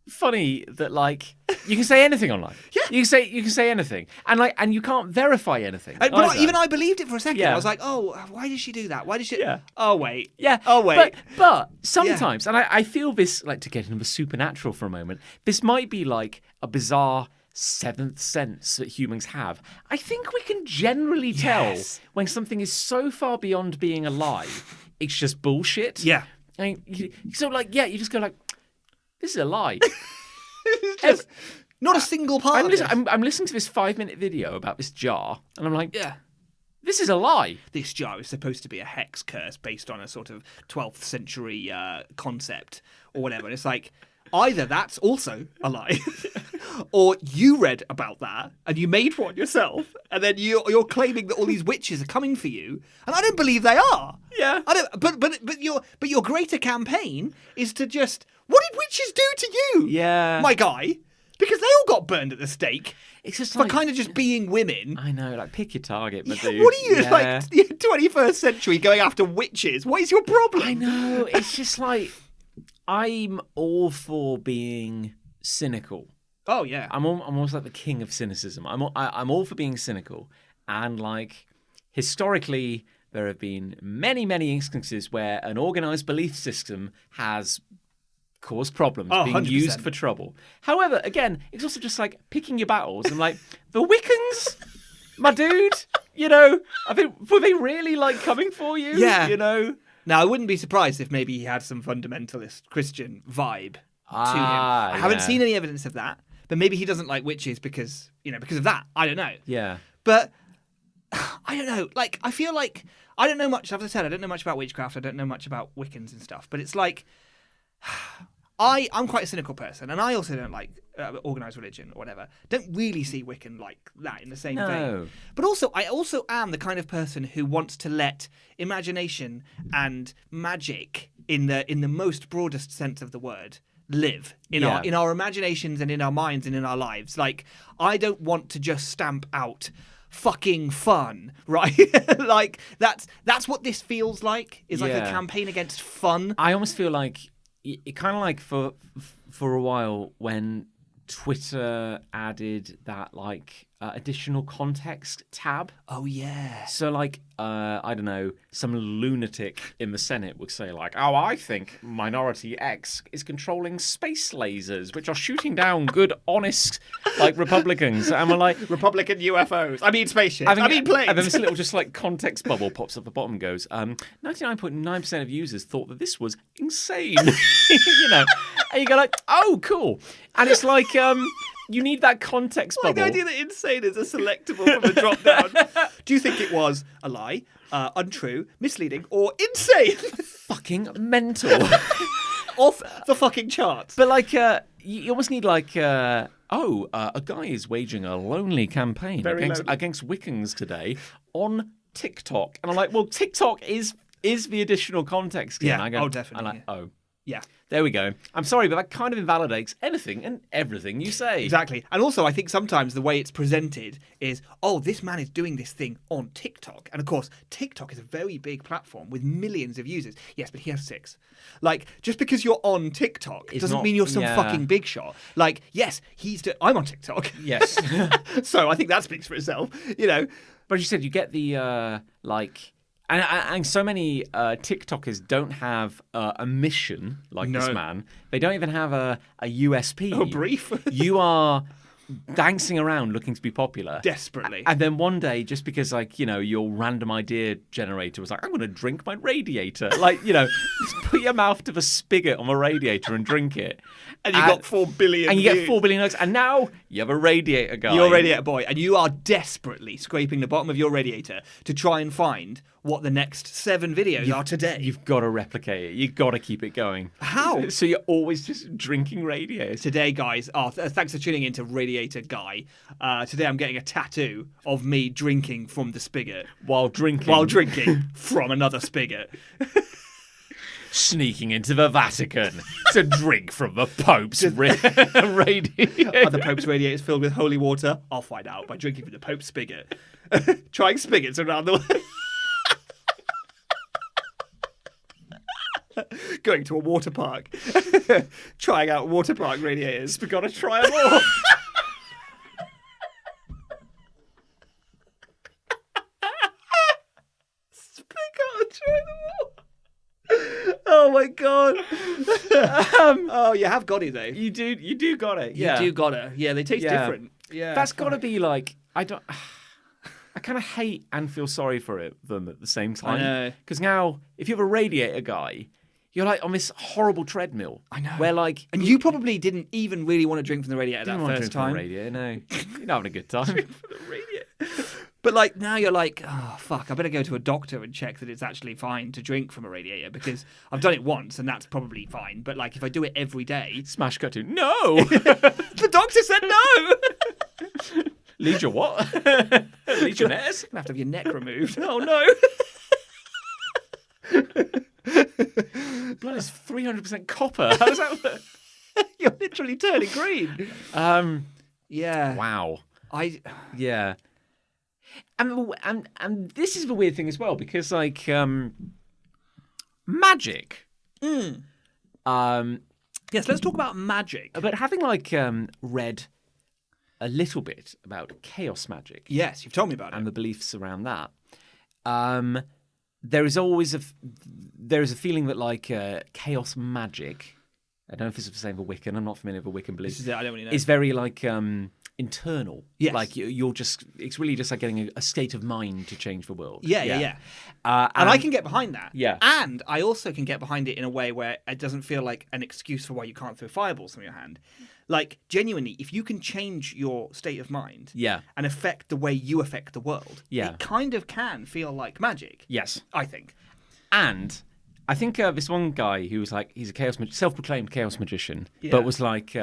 funny that like you can say anything online. Yeah. You can say anything. And you can't verify anything. But even I believed it for a second. Yeah. I was like, oh, why did she do that? Why did she... Yeah. Oh, wait. Yeah. Oh, wait. But sometimes, and I feel this, like, to get into the supernatural for a moment, this might be like a bizarre seventh sense that humans have. I think we can generally tell when something is so far beyond being a lie, it's just bullshit. Yeah. I mean, you just go like, this is a lie. It's just not a single part of it. I'm listening to this 5-minute video about this jar, and I'm like, Yeah. this is a lie. This jar is supposed to be a hex curse based on a sort of 12th century concept or whatever. And it's like, either that's also a lie, or you read about that and you made one yourself, and then you're claiming that all these witches are coming for you, and I don't believe they are. Yeah. I don't. But your greater campaign is to just, what did witches do to you? Yeah. My guy. Because they all got burned at the stake. It's just for kind of just being women. I know, like, pick your target, my dude. What are you, Yeah. like, 21st century going after witches? What is your problem? I know. It's just like, I'm all for being cynical. Oh, yeah. I'm almost like the king of cynicism. I'm all for being cynical. And, like, historically, there have been many, many instances where an organized belief system has caused problems, being 100%. used for trouble. However, again, it's also just like picking your battles. And like, the Wiccans, my dude, were they really like coming for you? Yeah. Now, I wouldn't be surprised if maybe he had some fundamentalist Christian vibe to him. I haven't seen any evidence of that, but maybe he doesn't like witches because of that. I don't know. Yeah. But I don't know. Like, I feel like I don't know much. As I said, I don't know much about witchcraft. I don't know much about Wiccans and stuff. But it's like I'm quite a cynical person, and I also don't like organised religion or whatever. Don't really see Wiccan like that in the same vein. But also, I also am the kind of person who wants to let imagination and magic, in the most broadest sense of the word, live in our imaginations and in our minds and in our lives. Like, I don't want to just stamp out fucking fun, right? Like that's what this feels like. Is like a campaign against fun. I almost feel like it kind of like for a while when Twitter added that like additional context tab. Oh yeah. So like I don't know, some lunatic in the Senate would say like, "Oh, I think Minority X is controlling space lasers, which are shooting down good, honest like Republicans." And we're like, Republican UFOs. I mean spaceships. I mean planes. And then this little just like context bubble pops up at the bottom and goes, 99.9% of users thought that this was insane. You know, and you go like, "Oh, cool." And it's like you need that context bubble. The idea that insane is a selectable from a drop down. Do you think it was a lie, untrue, misleading, or insane? Fucking mental. Off the fucking charts. But like, you almost need like, a guy is waging a lonely campaign against Wiccans today on TikTok, and I'm like, well, TikTok is the additional context. Yeah. And I go, definitely. I'm like, oh. Yeah. There we go. I'm sorry, but that kind of invalidates anything and everything you say. Exactly. And also, I think sometimes the way it's presented is, oh, this man is doing this thing on TikTok. And of course, TikTok is a very big platform with millions of users. Yes, but he has 6. Like, just because you're on TikTok doesn't mean you're some fucking big shot. Like, yes, I'm on TikTok. Yes. So I think that speaks for itself, you know. But as you said, you get the, like... And so many TikTokers don't have a mission like this man. They don't even have a USP. A brief. You are dancing around looking to be popular. Desperately. And then one day, just because, like, you know, your random idea generator was like, I'm going to drink my radiator. Like, you know, just put your mouth to the spigot on a radiator and drink it. And you got 4 billion And you views. get 4 billion likes. And now you have a radiator guy. You're a radiator boy. And you are desperately scraping the bottom of your radiator to try and find what the next 7 videos are today. You've got to replicate it. You've got to keep it going. How? So you're always just drinking radiators. Today, guys, thanks for tuning in to Radiator Guy. Today I'm getting a tattoo of me drinking from the spigot. While drinking from another spigot. Sneaking into the Vatican to drink from the Pope's radiator. Are the Pope's radiators filled with holy water? I'll find out by drinking from the Pope's spigot. Trying spigots around the world. Going to a water park. Trying out water park radiators. We've got to try them all. Spigotta, try them all. Oh my god. Oh, you have got it though. You do got it. Yeah. You do got it. Yeah, they taste different. Yeah. That's got to be like, I kind of hate and feel sorry for them at the same time. I know. Because now, if you're a radiator guy, you're like on this horrible treadmill. I know. Where like, and you probably didn't even really want to drink from the radiator that first time. Radiator, no. You're not having a good time. Drink from the radiator. But like now you're like, oh fuck, I better go to a doctor and check that it's actually fine to drink from a radiator because I've done it once and that's probably fine. But like if I do it every day, smash cut to no. The doctor said no. Lead your what? Legionnaires? You're gonna have to have your neck removed. Oh no. Blood is 300% copper. How does that work? You're literally turning green. Yeah. Wow. Yeah. And this is the weird thing as well because like magic. Yes, let's talk about magic. But having like read a little bit about chaos magic. Yes, you've told me about it. And the beliefs around that. There is always a feeling that like chaos magic. I don't know if it's the same for Wiccan. I'm not familiar with Wiccan beliefs. This is it. I don't really know. It's very like internal. Yes. Like you're just. It's really just like getting a state of mind to change the world. Yeah. And I can get behind that. Yeah. And I also can get behind it in a way where it doesn't feel like an excuse for why you can't throw fireballs from your hand. Like, genuinely, if you can change your state of mind Yeah. and affect the way you affect the world, Yeah. it kind of can feel like magic. Yes. I think. And I think this one guy who was like, he's a self-proclaimed chaos magician, Yeah. but was like,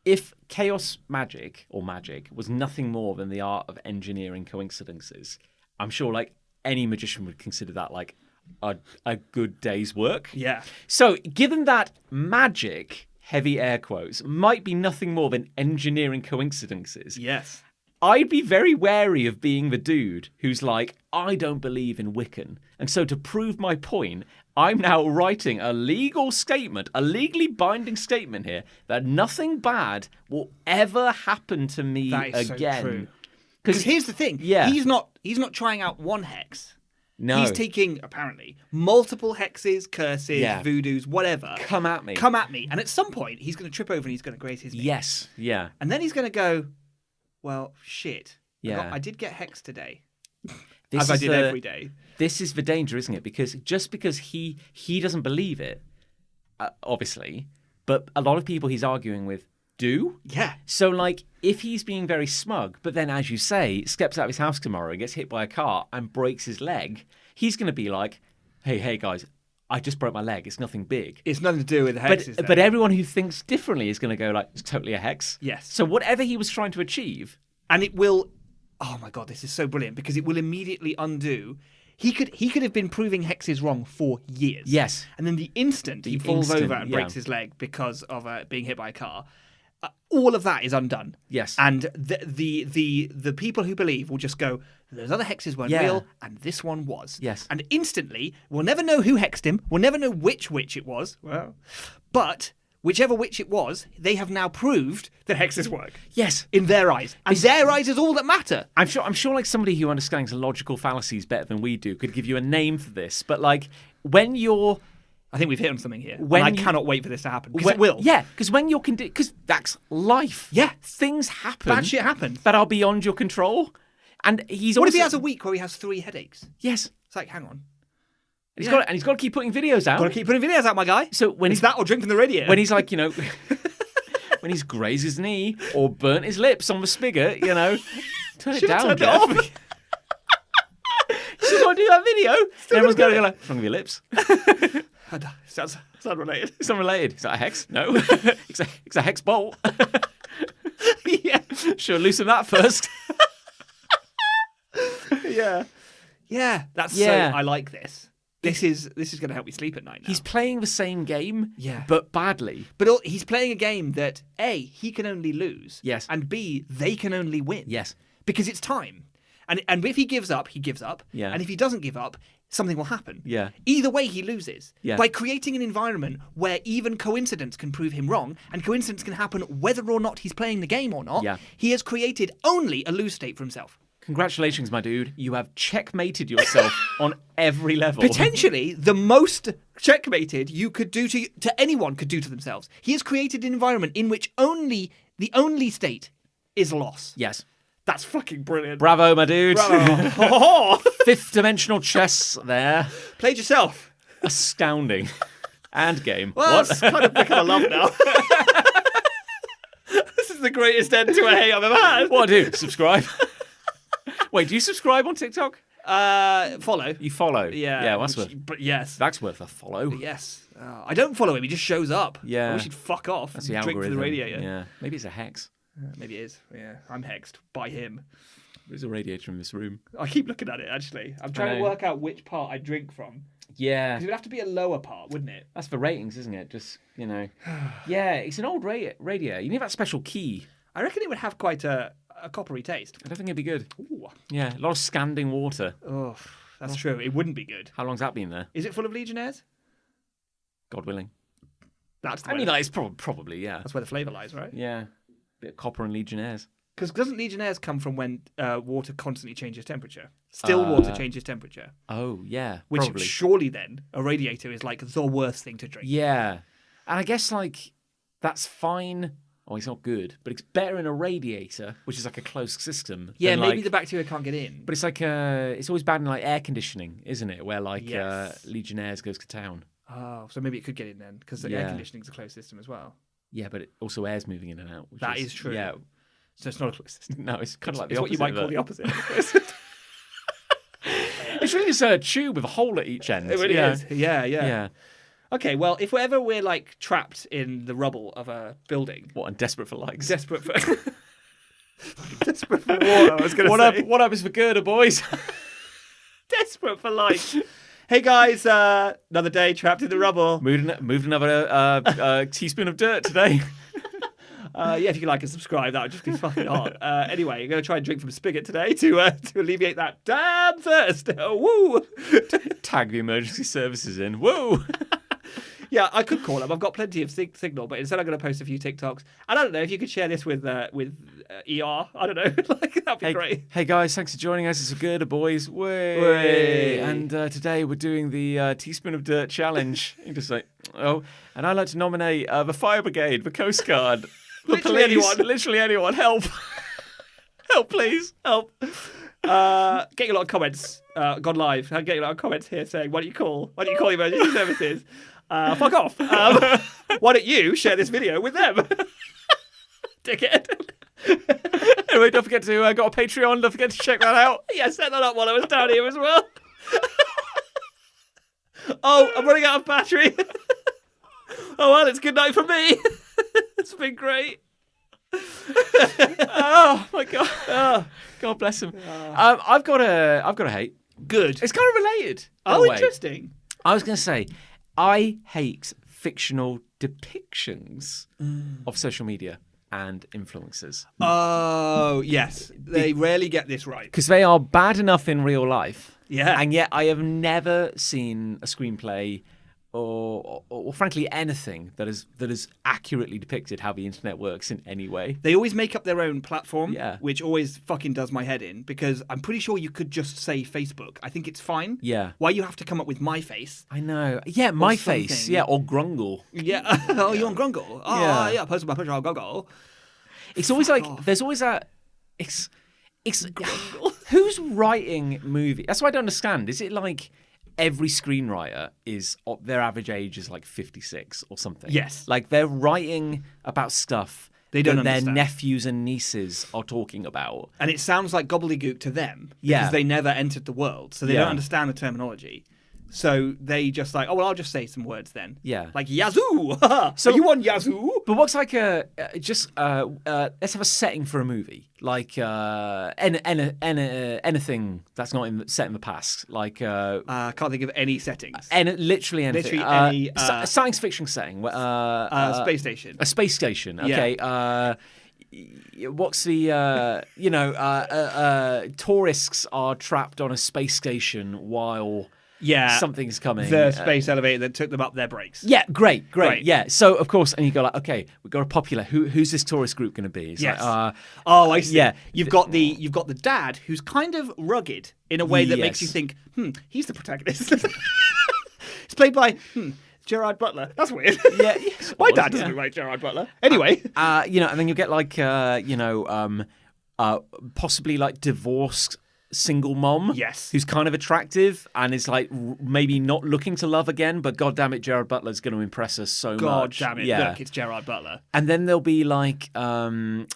if chaos magic or magic was nothing more than the art of engineering coincidences, I'm sure like any magician would consider that like a good day's work. Yeah. So given that magic, heavy air quotes, might be nothing more than engineering coincidences, Yes. I'd be very wary of being the dude who's like, I don't believe in Wiccan. And so to prove my point, I'm now writing a legal statement, a legally binding statement here, that nothing bad will ever happen to me That is again. so true. Because here's the thing. Yeah. He's not trying out one hex. No. He's taking, apparently, multiple hexes, curses, Yeah. voodoos, whatever. Come at me. Come at me. And at some point, he's going to trip over and he's going to graze his knee. Yes. Yeah. And then he's going to go, well, shit. Yeah. I did get hexed today. This as I is did every day. This is the danger, isn't it? Because just because he doesn't believe it, obviously, but a lot of people he's arguing with do. Yeah. So, like, if he's being very smug, but then, as you say, steps out of his house tomorrow, gets hit by a car and breaks his leg, he's going to be like, hey, guys, I just broke my leg. It's nothing big. It's nothing to do with the hexes. But everyone who thinks differently is going to go like, it's totally a hex. Yes. So whatever he was trying to achieve. And it will... Oh, my God, this is so brilliant because it will immediately undo... He could have been proving hexes wrong for years. Yes. And then the instant he falls over and breaks his leg because of being hit by a car, all of that is undone. Yes. And the people who believe will just go, those other hexes weren't real, and this one was. Yes. And instantly, we'll never know who hexed him. We'll never know which witch it was. Well, but whichever witch it was, they have now proved that hexes work. Yes. In their eyes. And their eyes is all that matter. I'm sure like somebody who understands logical fallacies better than we do could give you a name for this. But like when you're... I think we've hit on something here. And I cannot wait for this to happen. Because it will. Yeah, because when you're... Because that's life. Yeah. Things happen. Bad shit happens. That are beyond your control. And he's What if he has a week where he has 3 headaches? Yes. It's like, hang on. And he's got to keep putting videos out. Got to keep putting videos out, my guy. So when it's that or drink from the radiator. When he's like, when he's grazed his knee or burnt his lips on the spigot, turn it down, Jeff. Still got to do that video. Everyone's going to go like, what's wrong with your lips? Sounds unrelated. It's unrelated. Is that a hex? No. It's a hex bolt. Yeah. Sure, loosen that first. Yeah. Yeah. That's so... I like this. This is going to help me sleep at night now. He's playing the same game, Yeah. but badly. But he's playing a game that, A, he can only lose. Yes. And B, they can only win. Yes. Because it's time. And if he gives up, he gives up. Yeah. And if he doesn't give up, something will happen. Yeah. Either way, he loses. Yeah. By creating an environment where even coincidence can prove him wrong, and coincidence can happen whether or not he's playing the game or not, he has created only a lose state for himself. Congratulations, my dude. You have checkmated yourself on every level. Potentially the most checkmated you could do to anyone could do to themselves. He has created an environment in which the only state is loss. Yes. That's fucking brilliant. Bravo, my dude. Bravo. Fifth dimensional chess there. Played yourself. Astounding. And game. Well, What? that's kind of become a love now. This is the greatest end to a hate I've ever had. What do? Subscribe. Wait, do you subscribe on TikTok? Follow. You follow? Yeah. Yeah, well, that's worth. But yes. That's worth a follow. Yes. I don't follow him. He just shows up. Yeah. I wish he'd fuck off. That's the and drink algorithm. from the radiator. Yeah. Maybe it's a hex. Maybe it is. Yeah. I'm hexed by him. There's a radiator in this room. I keep looking at it, actually. I'm trying to work out which part I drink from. Yeah. Because it would have to be a lower part, wouldn't it? That's for ratings, isn't it? Just, Yeah, it's an old radio. You need that special key. I reckon it would have quite a coppery taste. I don't think it'd be good. Ooh. Yeah, a lot of standing water. Oh, that's true. It wouldn't be good. How long's that been there? Is it full of Legionnaires? God willing. That's the I way mean, that is probably, yeah. that's where the flavour lies, right? Yeah. Bit of copper and Legionnaires. Because doesn't Legionnaires come from when water constantly changes temperature? Still water changes temperature. Oh, yeah. Which probably. surely then, a radiator is like the worst thing to drink. Yeah. And I guess, that's fine. Oh, it's not good. But it's better in a radiator, which is like a closed system. Yeah, than, maybe the bacteria can't get in. But it's like, it's always bad in air conditioning, isn't it? Where Yes. Legionnaires goes to town. Oh, so maybe it could get in then, because the air conditioning is a closed system as well. Yeah, but it also air's moving in and out. That is true. Yeah. So it's not a closed system. No, it's kind of like the It's opposite. what you might call of the it. opposite. of a closed system. It's really just a tube with a hole at each end. It really yeah. is. Yeah. Yeah. Okay, well, if we're like trapped in the rubble of a building, What, and desperate for likes? desperate for desperate for water, I was going to say. What up is for Gerda, boys? Desperate for life. Hey guys, another day trapped in the rubble. moved another teaspoon of dirt today. Yeah, if you could like and subscribe, that would just be fucking hot. Anyway, you're going to try and drink from Spigot today to alleviate that damn thirst. Woo! Tag the emergency services in. Whoa! Yeah, I could call them. I've got plenty of signal, but instead I'm going to post a few TikToks. And I don't know if you could share this with ER. I don't know. Like, that'd be great. Hey guys, thanks for joining us. It's Spigotta, boys. Way. Way. And today we're doing the teaspoon of dirt challenge. You just like, oh, and I'd like to nominate the fire brigade, the Coast Guard, the Literally police, anyone. literally anyone. Help! Help, please, help! Get your lot of comments. Gone live. Get your lot of comments here saying, why don't you call the emergency services? Fuck off. Why don't you share this video with them? Dickhead. Anyway, don't forget to got a Patreon. Don't forget to check that out. Yeah, set that up while I was down here as well. Oh, I'm running out of battery. Oh, well, it's good night for me. It's been great. Oh my god. Oh, God bless him. I've got a hate. Good. It's kind of related. in Oh, a way. interesting. I was going to say, I hate fictional depictions of social media and influencers Oh, yes. They rarely get this right. because they are bad enough in real life. Yeah. And yet I have never seen a screenplay or frankly anything that has accurately depicted how the internet works in any way. They always make up their own platform, Yeah. which always fucking does my head in because I'm pretty sure you could just say Facebook. I think it's fine. Yeah. Why you have to come up with my face? I know. Yeah, my face. something. Yeah, or Grungle. Yeah. Oh, you're on Grungle. Oh, Yeah. yeah. Post my picture on Grungle. It's always like off. there's always a it's who's writing movie? That's what I don't understand. Is it like every screenwriter is their average age is like 56 or something? Yes. Like they're writing about stuff They don't that their understand. nephews and nieces are talking about. And it sounds like gobbledygook to them because Yeah. they never entered the world, so they Yeah. don't understand the terminology. So they just like, oh well, I'll just say some words then. Yeah. Like Yazoo. So you want Yazoo? But what's like let's have a setting for a movie, like anything that's not set in the past, like I can't think of any settings. literally anything. Literally any, science fiction setting. Space station. A space station. Okay. What's the tourists are trapped on a space station while Yeah. something's coming. The space elevator that took them up their brakes. Yeah, great. Right. Yeah. So of course, and you go like, okay, we've got a popular. Who's this tourist group going to be? It's Yes. like, Oh, I see. yeah. You've got the dad who's kind of rugged in a way that makes you Yes. think, he's the protagonist. It's played by Gerard Butler. That's weird. Yeah. My dad doesn't look like Gerard Butler. Anyway. And then you get like, possibly like divorced single mom. Yes. Who's kind of attractive and is like maybe not looking to love again, but God damn it, Gerard Butler's going to impress us so God much. damn it. Yeah. Look, it's Gerard Butler. And then there'll be like, I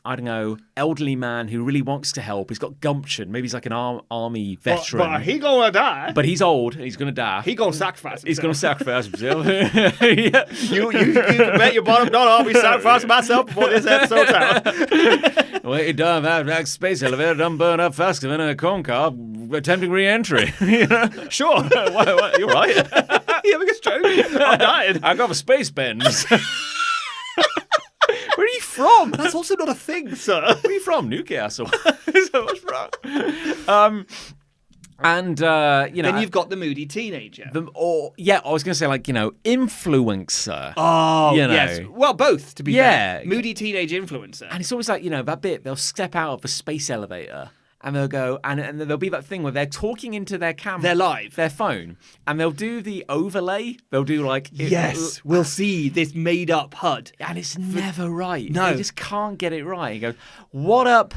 don't know, elderly man who really wants to help. He's got gumption. Maybe he's like an army veteran. But he gonna die. But he's old and he's going to die. He gonna sacrifice himself. He's going to sacrifice himself. Yeah. You can bet your bottom dollar I'll be sacrificing myself before this episode's out. Well, he done that space elevator done burn up faster than a corn cob attempting re-entry. You know? Sure. What, you're right. You having a stroke? I'm dying. I got a space bend. Where are you from? That's also not a thing, sir. Where are you from? Newcastle. So what's wrong? Then you've got the moody teenager. I was going to say like, influencer. Oh, you know. yes. Well, both, to be Yeah. fair. Moody teenage influencer. And it's always like, that bit, they'll step out of the space elevator and they'll go, and there'll be that thing where they're talking into their camera. They're live. Their phone. And they'll do the overlay. They'll do like... Yes, we'll see this made-up HUD. And it's never right. No. They just can't get it right. He goes, what up,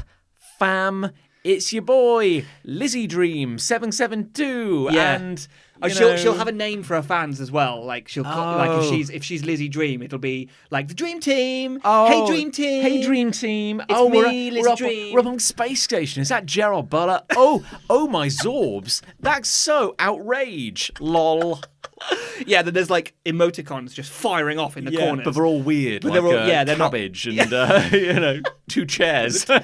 fam? It's your boy, Lizzie Dream 772. Yeah. And Oh, you she'll know. have a name for her fans as well. Like she'll like if she's Lizzie Dream, it'll be like the Dream Team. Hey Dream Team. Hey Dream Team. It's me, Lizzie Dream. We're up on Space Station. Is that Gerard Butler? Oh my Zorbs. That's so outrage. Lol. Yeah, then there's like emoticons just firing off in the corners. But they're all weird. But like they're all, they're not- cabbage and you know, 2 chairs. you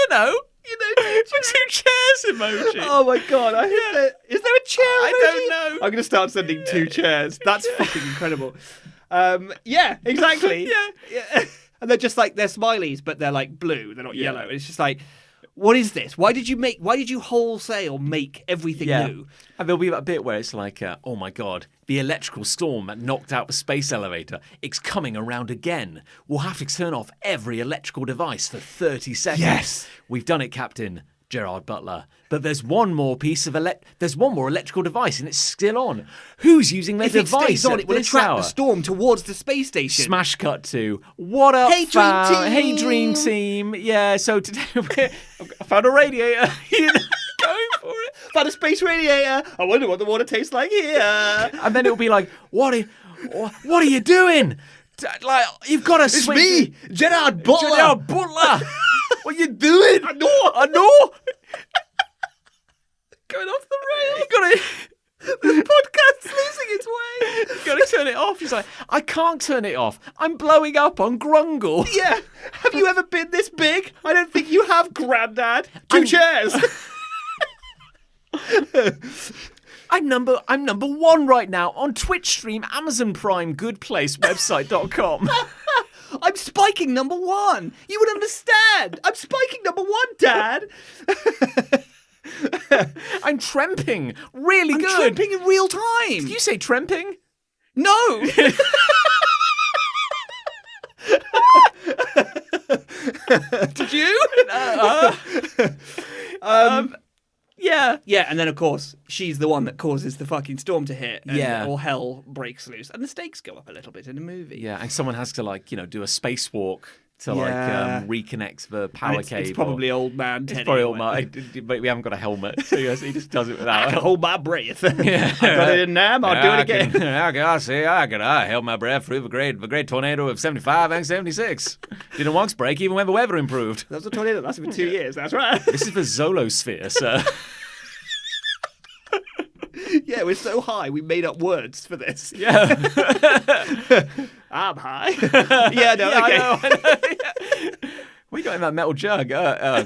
know, 2 chairs emoji. Oh my god! Is there a chair? I emoji? don't know. I'm gonna start sending 2 chairs. That's fucking incredible. Yeah, exactly. Yeah. And they're just like they're smileys, but they're like blue. They're not yellow. It's just like, what is this? Why did you wholesale make everything new? And there'll be that bit where it's like, oh my god, the electrical storm that knocked out the space elevator, it's coming around again. We'll have to turn off every electrical device for 30 seconds. Yes. We've done it, Captain Gerard Butler. But there's one more piece of there's one more electrical device and it's still on. Who's using their If it device stays on, at it will this attract hour? the storm towards the space station. Smash cut to what up, Hey, Dream fam? Team! Hey, Dream Team. Yeah, so today I found a radiator. You know, going for it. Found a space radiator. I wonder what the water tastes like here. And then it'll be like, what are you doing? Like, you've got to It's switch. me, Gerard Butler. Gerard Butler. What are you doing? I know. Going off the rails. You got to. The podcast's losing its way. You got to turn it off. He's like, I can't turn it off. I'm blowing up on Grungle. Yeah. Have you ever been this big? I don't think you have, Grandad. 2 chairs. I'm number 1 right now on Twitch stream, Amazon Prime, Good Place, website.com. I'm spiking number 1. You would understand. I'm spiking number 1, Dad. I'm tremping. Really good. I'm tramping in real time. Did you say tremping? No. Did you? Yeah. Yeah, and then of course she's the one that causes the fucking storm to hit, and Yeah. all hell breaks loose, and the stakes go up a little bit in the movie. Yeah, and someone has to do a spacewalk to Yeah. reconnect the And power it's, cable. it's probably old man Teddy. It's probably all or my, whatever. but we haven't got a helmet, so he just does it I without. can hold my breath. Yeah. I got it in now. I'll do it again. I held my breath through the great tornado of 75 and 76. Didn't once break even when the weather improved. That was a tornado that lasted for 2 years. That's right. This is the Zolosphere, sir. Yeah, we're so high. We made up words for this. Yeah. I'm high. Yeah, no, okay. I know. We got in that metal jug.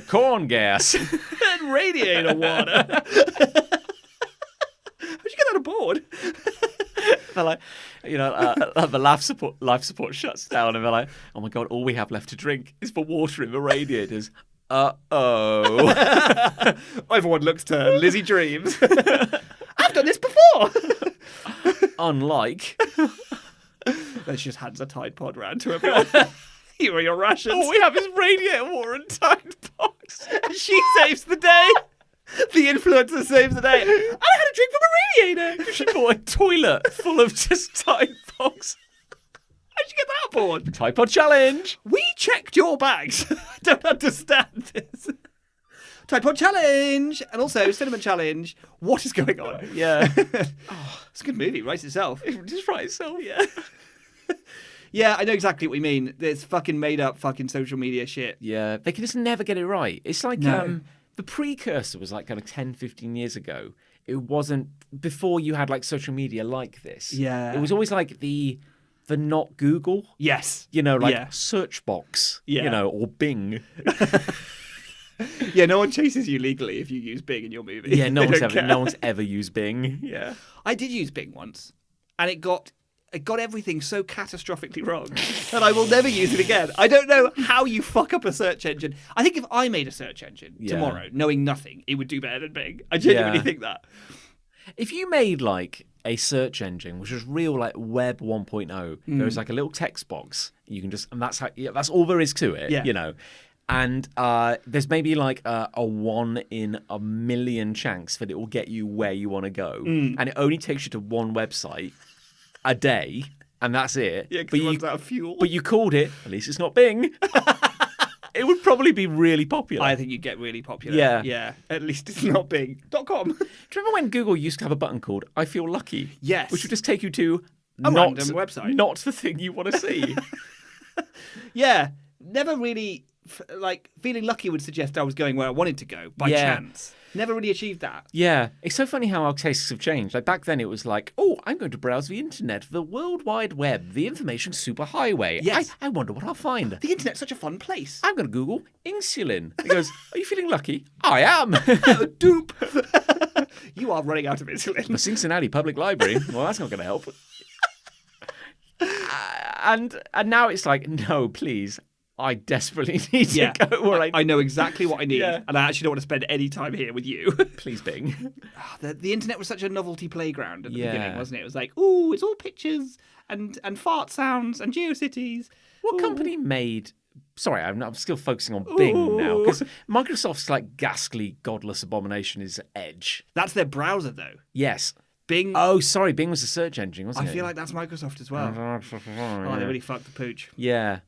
Corn gas. And radiator water. How'd you get that aboard? They're like, the life support shuts down, and they're like, oh my god, all we have left to drink is the water in the radiators. Uh-oh. Everyone looks to Lizzie Dreams. I've done this before. Unlike. Then she just hands a Tide Pod round to everyone. Here are your rations. All we have is radiator water and Tide Box. She saves the day. The influencer saves the day. I had a drink from a radiator. She bought a toilet full of just Tide Box. How'd you get that aboard? Tide Pod challenge. We checked your bags. I don't understand this. Tide Pod challenge. And also Cinnamon challenge. What is going on? Yeah. It's a good movie. Writes itself. Just write itself. Yeah. Yeah, I know exactly what you mean. It's fucking made up fucking social media shit. Yeah, they can just never get it right. It's like No. the precursor was like kind of 10, 15 years ago. It wasn't before you had like social media like this. Yeah. It was always like the not Google, Yes. like search box, Yeah. or Bing. Yeah, no one chases you legally if you use Bing in your movie. Yeah, no They don't care. one's ever used Bing. Yeah. I did use Bing once, and it got everything so catastrophically wrong that I will never use it again. I don't know how you fuck up a search engine. I think if I made a search engine tomorrow, knowing nothing, it would do better than Bing. I genuinely think that. If you made like a search engine which was real like Web 1.0, there was like a little text box. You can just, and that's that's all there is to it. Yeah. And there's maybe like a 1 in a million chance that it will get you where you want to go, and it only takes you to one website a day, and that's it. Yeah, because it runs out of fuel. But you called it. At least it's not Bing. It would probably be really popular. I think you'd get really popular. Yeah. Yeah. At least it's not Bing.com. Do you remember when Google used to have a button called I Feel Lucky? Yes. Which would just take you to A not, random website. Not the thing you want to see. Yeah. Never really, feeling lucky would suggest I was going where I wanted to go by Yeah. chance. Never really achieved that. Yeah. It's so funny how our tastes have changed. Like back then it was like, oh, I'm going to browse the internet, the World Wide Web, the information superhighway. Yes. I wonder what I'll find. The internet's such a fun place. I'm going to Google insulin. He goes, are you feeling lucky? I am. Dupe. You are running out of insulin. The Cincinnati Public Library. Well, that's not going to help. And now it's like, no, please. I desperately need to go where I know exactly what I need, Yeah. and I actually don't want to spend any time here with you. Please, Bing. The internet was such a novelty playground at the Yeah. beginning, wasn't it? It was like, ooh, it's all pictures and fart sounds and GeoCities. What Ooh. company made... Sorry, I'm still focusing on Bing now, because Microsoft's like ghastly, godless abomination is Edge. That's their browser, though. Yes. Bing. Oh, sorry, Bing was a search engine, wasn't I it? feel like that's Microsoft as well. Oh, they really fucked the pooch. Yeah.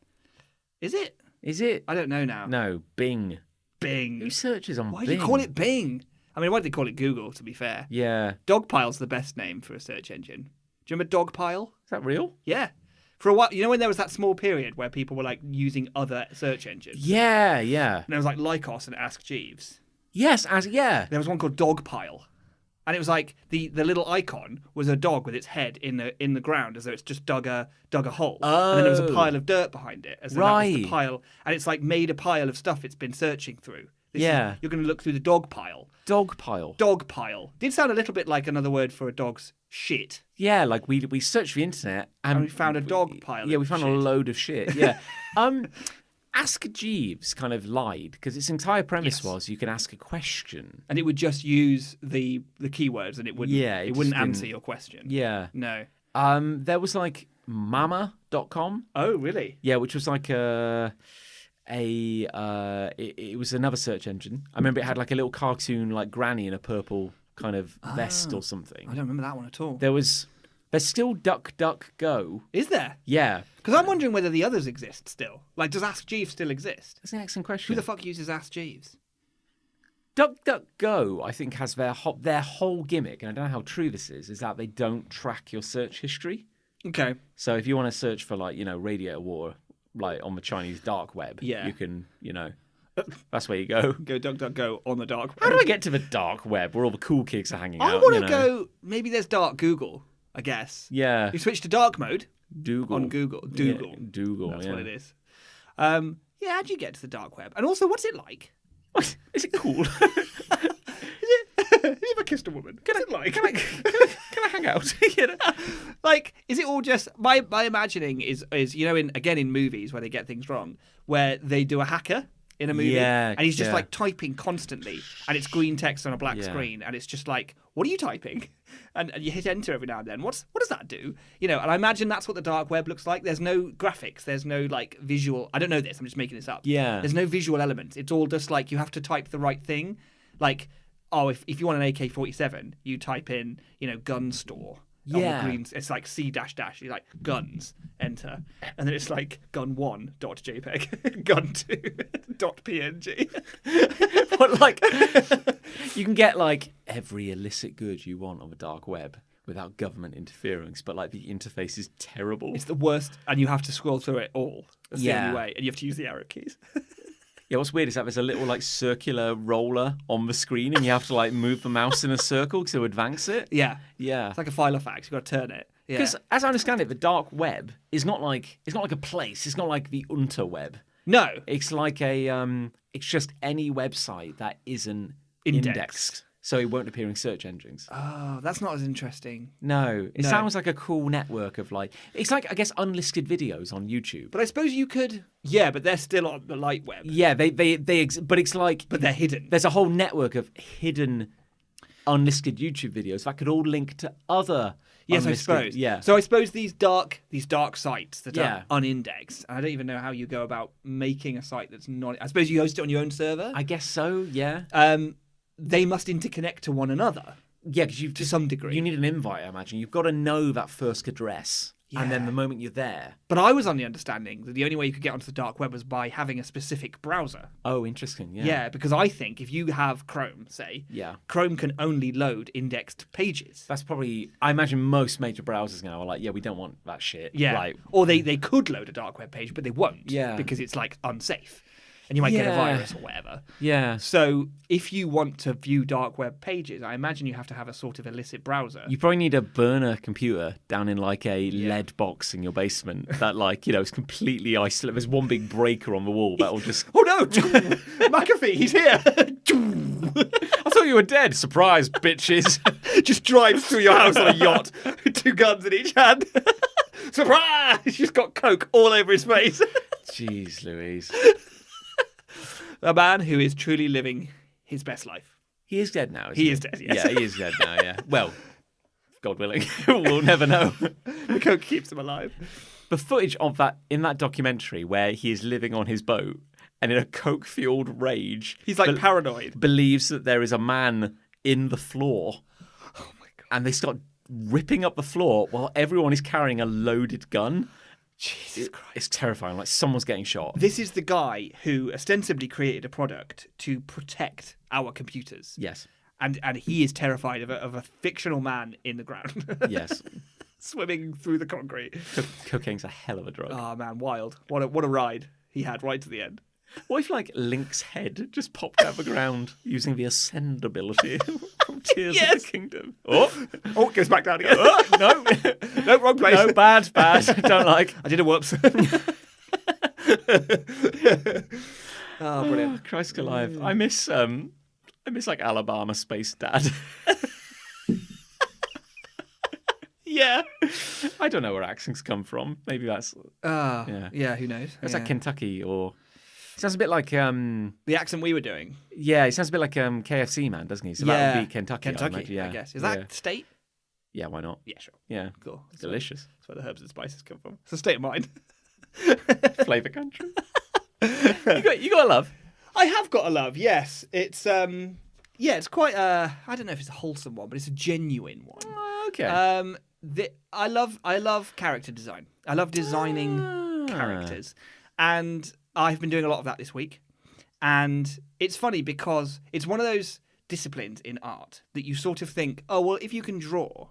Is it? Is it? I don't know now. No, Bing. Bing. Who searches on Why Bing? do you call it Bing? I mean, why did they call it Google, to be fair? Yeah. Dogpile's the best name for a search engine. Do you remember Dogpile? Is that real? Yeah. For a while, you know when there was that small period where people were like using other search engines? Yeah, yeah. And there was like Lycos and Ask Jeeves. Yes, yeah. There was one called Dogpile. And it was like the little icon was a dog with its head in the ground as though it's just dug a hole. And then there was a pile of dirt behind it as though that was the Right. pile. And it's like made a pile of stuff it's been searching through. Yeah. You're going to look through the dog pile. Dog pile. Dog pile. Did sound a little bit like another word for a dog's shit. Yeah, like we searched the internet and we found a dog pile Yeah, of we found shit. a load of shit. Yeah. Ask Jeeves kind of lied because its entire premise Yes. was you can ask a question. And it would just use the keywords and it wouldn't Yeah, it wouldn't just answer didn't- your question. Yeah. No. There was like mama.com. Oh, really? Yeah, which was like it was another search engine. I remember it had like a little cartoon like granny in a purple kind of vest or something. I don't remember that one at all. There's still DuckDuckGo. Is there? Yeah. Because I'm wondering whether the others exist still. Like, does Ask Jeeves still exist? That's an excellent Who question. the fuck uses Ask Jeeves? DuckDuckGo, I think, has their whole gimmick, and I don't know how true this is that they don't track your search history. Okay. So if you want to search for like, Radiator War, like on the Chinese dark web, Yeah. you can, that's where you go. Go DuckDuckGo on the dark web. How do I get to the dark web where all the cool kids are hanging I out? want to go. Maybe there's Dark Google, I guess. Yeah. You switch to dark mode Dougal. on Google. Dougal. Yeah, Dougal, That's yeah. what it is. Yeah, how do you get to the dark web? And also, what's it like? Is it cool? Have you ever kissed a woman? What's it like? Can I hang out? Like, is it all just my imagining is in movies where they get things wrong, where they do a hacker in a movie, Yeah, and he's just yeah. like typing constantly, and it's green text on a black Yeah. screen, and it's just like, what are you typing? And you hit enter every now and then. What does that do? And I imagine that's what the dark web looks like. There's no graphics. There's no like visual. I don't know this. I'm just making this up. Yeah. There's no visual elements. It's all just like you have to type the right thing. Like, oh, if you want an AK-47, you type in, gun store. On Yeah. the green, it's like C dash dash. You like guns, enter, and then it's like gun1.jpg, gun2.png. But like, you can get like every illicit good you want on the dark web without government interference, but like the interface is terrible. It's the worst, and you have to scroll through it all. That's the Yeah. only way, and you have to use the arrow keys. Yeah, what's weird is that there's a little like circular roller on the screen, and you have to like move the mouse in a circle to advance it. Yeah, Yeah. it's like a filofax. You've got to turn it. Yeah. Because as I understand it, the dark web is not like a place. It's not like the unterweb. No, It's like it's just any website that isn't Indexed. indexed. So it won't appear in search engines. oh, that's not as interesting. No, it No. sounds like a cool network of like, it's like, I guess, unlisted videos on YouTube. But I suppose you could. Yeah, but they're still on the light web. Yeah, but it's like, But they're hidden. there's a whole network of hidden unlisted YouTube videos that could all link to other Yes, I unlisted- suppose. Yeah. So I suppose these dark sites that Yeah. are unindexed. And I don't even know how you go about making a site that's not. I suppose you host it on your own server. I guess so, yeah. They must interconnect to one another Yeah, because to some degree. you need an invite, I imagine. You've got to know that first address And then the moment you're there... But I was on the understanding that the only way you could get onto the dark web was by having a specific browser. Oh, interesting, yeah. Yeah, because I think if you have Chrome, say, Yeah. Chrome can only load indexed pages. That's probably... I imagine most major browsers now are like, yeah, we don't want that shit. Yeah. Like, Or they could load a dark web page, but they won't. Yeah. Because it's like unsafe. And you might get a virus or whatever. yeah. So if you want to view dark web pages, I imagine you have to have a sort of illicit browser. You probably need a burner computer down in like a lead box in your basement that like, is completely isolated. There's one big breaker on the wall that'll just... Oh no! McAfee, he's here! I thought you were dead. Surprise, bitches. Just drives through your house on a yacht with 2 guns in each hand. Surprise! He's just got coke all over his face. Jeez Louise. A man who is truly living his best life. He is dead now, isn't He is dead, yes. Yeah, he is dead now, yeah. Well, God willing. We'll never know. The coke keeps him alive. The footage of that in that documentary where he is living on his boat and in a coke-fueled rage... He's like paranoid. ...believes that there is a man in the floor. Oh my God. And they start ripping up the floor while everyone is carrying a loaded gun. Jesus Christ. It's terrifying. Like, someone's getting shot. This is the guy who ostensibly created a product to protect our computers. Yes. And he is terrified of a fictional man in the ground. Yes. Swimming through the concrete. Cocaine's a hell of a drug. Oh, man, wild. What a ride he had right to the end. What if, like, Link's head just popped out of the ground using the ascend ability from Tears of the Kingdom? Oh, it goes back down again. No. No, wrong place. No, bad. Don't like. I did a whoops. Oh, brilliant. Christ alive. I miss like Alabama Space Dad. Yeah. I don't know where accents come from. Maybe that's... yeah, who knows? It's like Kentucky or... It sounds a bit like... the accent we were doing. Yeah, it sounds a bit like KFC man, doesn't he? So that would be Kentucky. I guess. Is that state? Yeah, why not? Yeah, sure. Yeah. Cool. It's delicious. That's where the herbs and spices come from. It's a state of mind. Flavour country. You got a love. I have got a love, yes. It's it's quite I don't know if it's a wholesome one, but it's a genuine one. Okay. I love character design. I love designing characters. And I've been doing a lot of that this week. And it's funny because it's one of those disciplines in art that you sort of think, oh, well, if you can draw,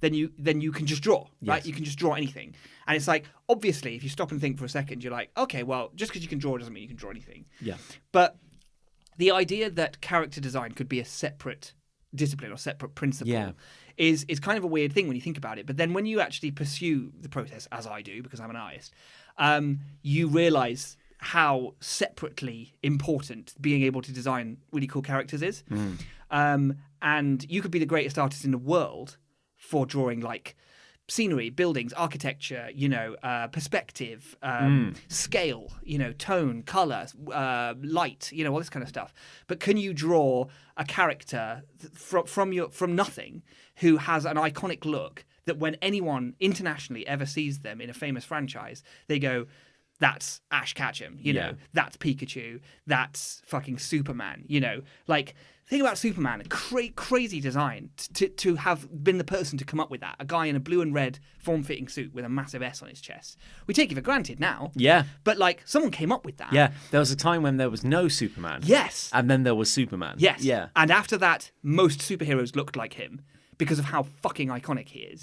then you can just draw, right? Yes. You can just draw anything. And it's like, obviously, if you stop and think for a second, you're like, okay, well, just because you can draw doesn't mean you can draw anything. Yeah. But the idea that character design could be a separate discipline or separate principle is kind of a weird thing when you think about it. But then when you actually pursue the process, as I do, because I'm an artist, you realise how separately important being able to design really cool characters is. And you could be the greatest artist in the world for drawing like scenery, buildings, architecture, perspective, scale, tone, color, light, all this kind of stuff. But can you draw a character from nothing who has an iconic look that when anyone internationally ever sees them in a famous franchise, they go, that's Ash Ketchum, that's Pikachu, that's fucking Superman, like think about Superman, crazy design to have been the person to come up with that, a guy in a blue and red form-fitting suit with a massive S on his chest. We take it for granted now. Yeah. But like someone came up with that. Yeah, there was a time when there was no Superman. Yes. And then there was Superman. Yes. Yeah. And after that, most superheroes looked like him because of how fucking iconic he is,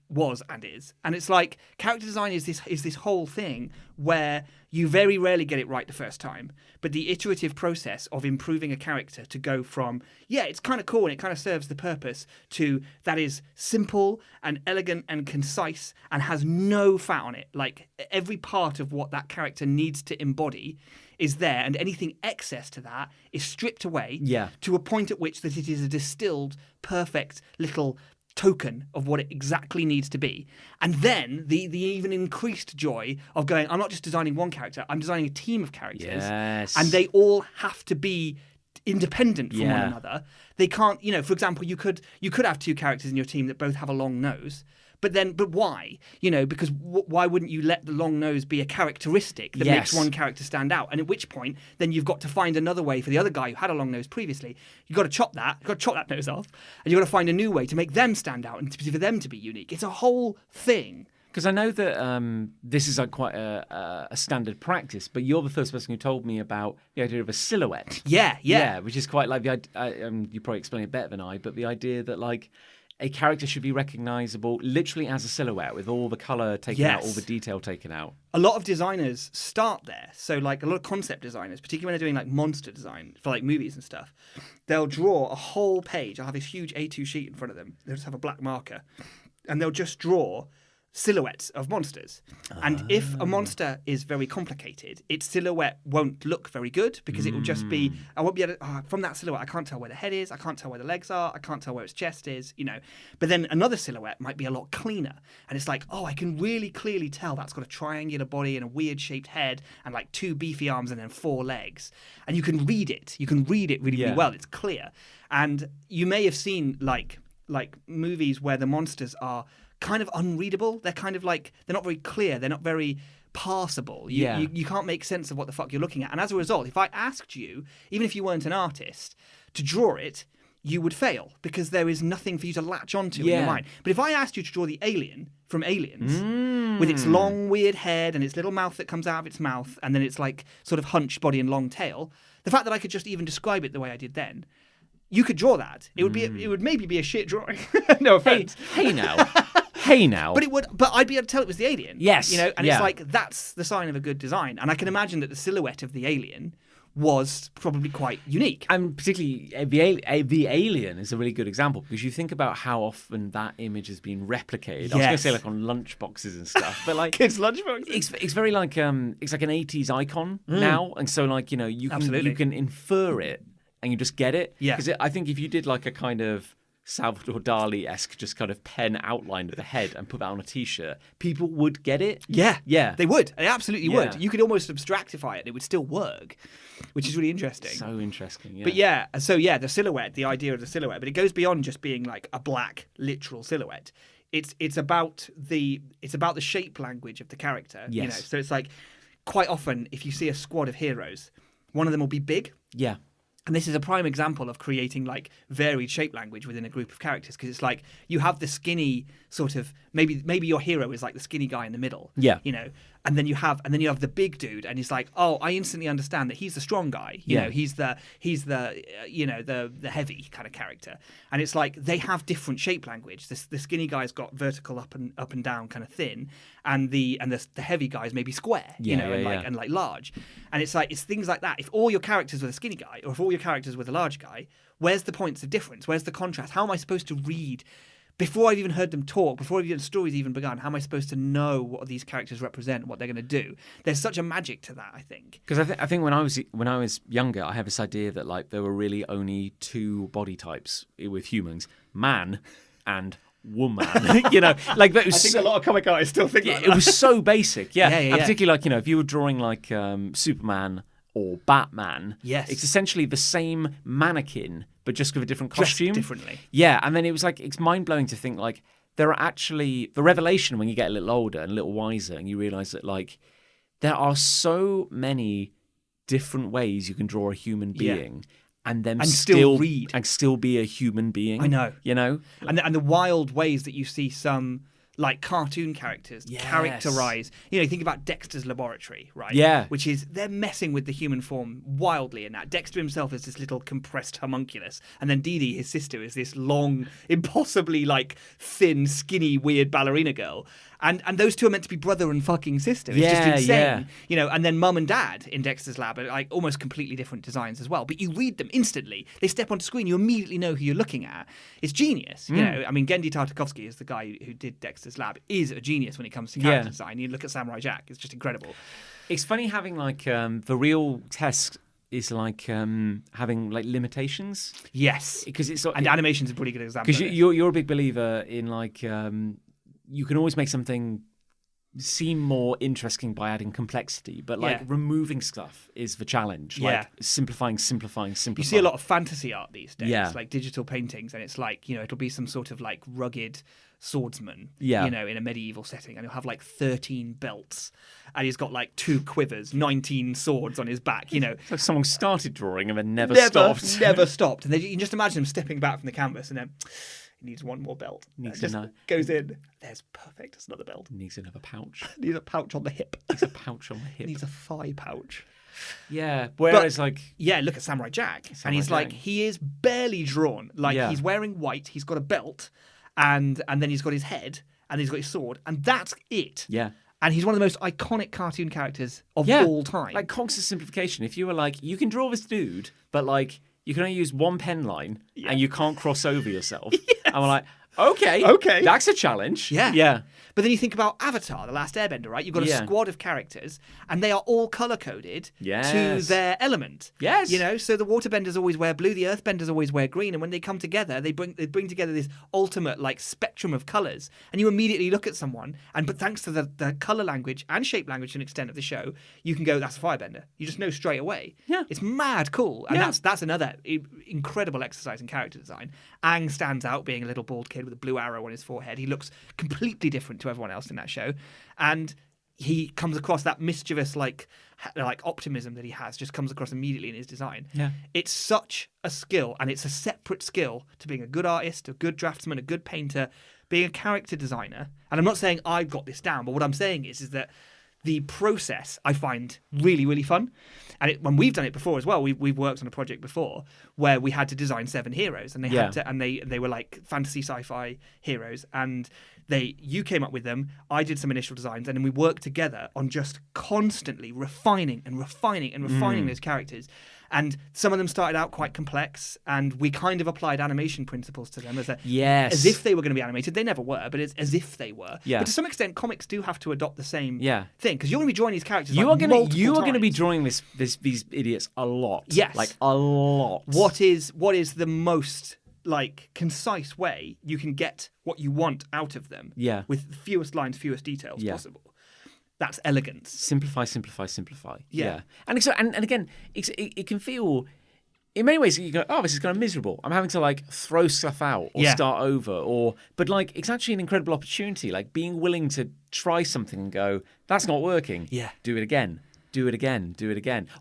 was and is. And it's like character design is this whole thing where you very rarely get it right the first time, but the iterative process of improving a character to go from, it's kind of cool and it kind of serves the purpose, to that is simple and elegant and concise and has no fat on it. Like every part of what that character needs to embody is there, and anything excess to that is stripped away to a point at which that it is a distilled, perfect little token of what it exactly needs to be. And then the even increased joy of going, I'm not just designing one character, I'm designing a team of characters. Yes. And they all have to be independent from one another. They can't, for example, you could have two characters in your team that both have a long nose, But why? Because why wouldn't you let the long nose be a characteristic that makes one character stand out? And at which point, then you've got to find another way for the other guy who had a long nose previously. You've got to chop that nose off, and you've got to find a new way to make them stand out and for them to be unique. It's a whole thing. Because I know that this is like quite a standard practice, but you're the first person who told me about the idea of a silhouette. Yeah. Which is quite like you probably explain it better than I, but the idea that like a character should be recognizable literally as a silhouette with all the color taken out, all the detail taken out. A lot of designers start there. So like a lot of concept designers, particularly when they're doing like monster design for like movies and stuff, they'll draw a whole page. I'll have this huge A2 sheet in front of them. They'll just have a black marker and they'll just draw silhouettes of monsters. And if a monster is very complicated, its silhouette won't look very good because it will just be, I won't be able to, from that silhouette, I can't tell where the head is, I can't tell where the legs are, I can't tell where its chest is, But then another silhouette might be a lot cleaner. And it's like, I can really clearly tell that's got a triangular body and a weird shaped head and like 2 beefy arms and then 4 legs. And you can read it. You can read it really, really well. It's clear. And you may have seen like movies where the monsters are kind of unreadable. They're kind of like, they're not very clear. They're not very passable. You can't make sense of what the fuck you're looking at. And as a result, if I asked you, even if you weren't an artist, to draw it, you would fail because there is nothing for you to latch onto in your mind. But if I asked you to draw the alien from Aliens with its long, weird head and its little mouth that comes out of its mouth and then its like sort of hunched body and long tail, the fact that I could just even describe it the way I did then, you could draw that. It would maybe be a shit drawing. No offense. Hey now. But I'd be able to tell it was the alien. Yes. It's like that's the sign of a good design. And I can imagine that the silhouette of the alien was probably quite unique. And particularly the alien is a really good example because you think about how often that image has been replicated. I was going to say like on lunchboxes and stuff, but like kids' lunchboxes. It's very like it's like an 80s icon now, and so like you can infer it and you just get it. Yeah. Because I think if you did like a kind of Salvador Dali-esque just kind of pen outline of the head and put that on a T-shirt, people would get it. Yeah. They would. They absolutely would. You could almost abstractify it. It would still work, which is really interesting. So interesting, yeah. But the silhouette, the idea of the silhouette, but it goes beyond just being like a black literal silhouette. It's about the shape language of the character. Yes. So it's like quite often if you see a squad of heroes, one of them will be big. Yeah. And this is a prime example of creating like varied shape language within a group of characters because it's like you have the skinny sort of maybe your hero is like the skinny guy in the middle. Yeah. And then you have the big dude and he's like, oh, I instantly understand that he's the strong guy. He's the heavy kind of character. And it's like they have different shape language. The skinny guy's got vertical up and down kind of thin, and the heavy guy's maybe square, and like large. And it's like it's things like that. If all your characters were the skinny guy, or if all your characters were the large guy, where's the points of difference? Where's the contrast? How am I supposed to read? Before I've even heard them talk, before the story's even begun, how am I supposed to know what these characters represent, what they're going to do? There's such a magic to that, I think. Because I think when I was younger, I had this idea that like there were really only 2 body types with humans: man and woman. Like that was. I think a lot of comic artists still think like that. It was so basic, yeah. Yeah. And particularly like if you were drawing like Superman or Batman, yes, it's essentially the same mannequin but just with a different costume. Just differently. Yeah, and then it was like, it's mind-blowing to think like there are actually, the revelation when you get a little older and a little wiser and you realise that like there are so many different ways you can draw a human being and then still read. And still be a human being. I know. And the wild ways that you see some like cartoon characters characterize. You think about Dexter's Laboratory, right? Yeah. Which is, they're messing with the human form wildly in that. Dexter himself is this little compressed homunculus. And then Dee Dee, his sister, is this long, impossibly like thin, skinny, weird ballerina girl. And those two are meant to be brother and fucking sister. It's just insane. And then mum and dad in Dexter's Lab are like almost completely different designs as well. But you read them instantly. They step onto screen. You immediately know who you're looking at. It's genius. I mean, Genndy Tartakovsky is the guy who did Dexter's Lab, is a genius when it comes to character design. You look at Samurai Jack. It's just incredible. It's funny having like the real test is like having like limitations. Yes. Because it's and animation's a pretty good example. Because you're a big believer in like you can always make something seem more interesting by adding complexity, but like removing stuff is the challenge. Like simplifying. You see a lot of fantasy art these days, like digital paintings, and it's like, it'll be some sort of like rugged swordsman, Yeah. you know, in a medieval setting, and he'll have like 13 belts, and he's got like 2 quivers, 19 swords on his back, you know. It's like someone started drawing and then never stopped. Never stopped. And you can just imagine him stepping back from the canvas and then he needs one more belt. Needs just another. goes in. There's perfect. It's another belt. Needs another pouch. Needs a pouch on the hip. Needs a pouch on the hip. Needs a thigh pouch. Yeah. Whereas, like, Yeah, look at Samurai Jack. Samurai And he's like, Jack. he is barely drawn. Like, Yeah. he's wearing white, he's got a belt, and then he's got his head, and he's got his sword, and that's it. yeah. And he's one of the most iconic cartoon characters of Yeah. all time. Like, conscious simplification. If you were like, you can draw this dude, but like, you can only use one pen line and you can't cross over yourself. And we're like, okay. That's a challenge. Yeah. Yeah. But then you think about Avatar, The Last Airbender, right? You've got a Yeah. squad of characters, and they are all color-coded Yes. to their element. Yes. You know, so the waterbenders always wear blue, the earthbenders always wear green, and when they come together, they bring together this ultimate, like, spectrum of colors. And you immediately look at someone, but thanks to the color language and shape language to an extent of the show, you can go, that's a firebender. You just know straight away. Yeah. It's mad cool. And Yeah. that's another incredible exercise in character design. Aang stands out being a little bald kid with a blue arrow on his forehead. He looks completely different to everyone else in that show. And he comes across that mischievous like optimism that he has just comes across immediately in his design. Yeah. It's such a skill, and it's a separate skill to being a good artist, a good draftsman, a good painter, being a character designer. And I'm not saying I've got this down, but what I'm saying is that the process I find really, really fun. And when we've done it before as well, we've worked on a project before where we had to design 7 heroes, and they had to, and they were like fantasy sci-fi heroes, and you came up with them, I did some initial designs, and then we worked together on just constantly refining those characters. And some of them started out quite complex, and we kind of applied animation principles to them as if they were going to be animated. They never were, but it's as if they were. Yeah. But to some extent, comics do have to adopt the same Yeah. thing, because you're going to be drawing these characters. You like are going to be times. drawing these idiots a lot. Yes. Like a lot. What is the most like concise way you can get what you want out of them? Yeah. With fewest lines, fewest details possible. That's elegance. Simplify. Yeah. And again, it can feel, in many ways, you go, oh, this is kind of miserable. I'm having to like throw stuff out or start over, but like it's actually an incredible opportunity. Like being willing to try something and go, that's not working. Yeah. Do it again.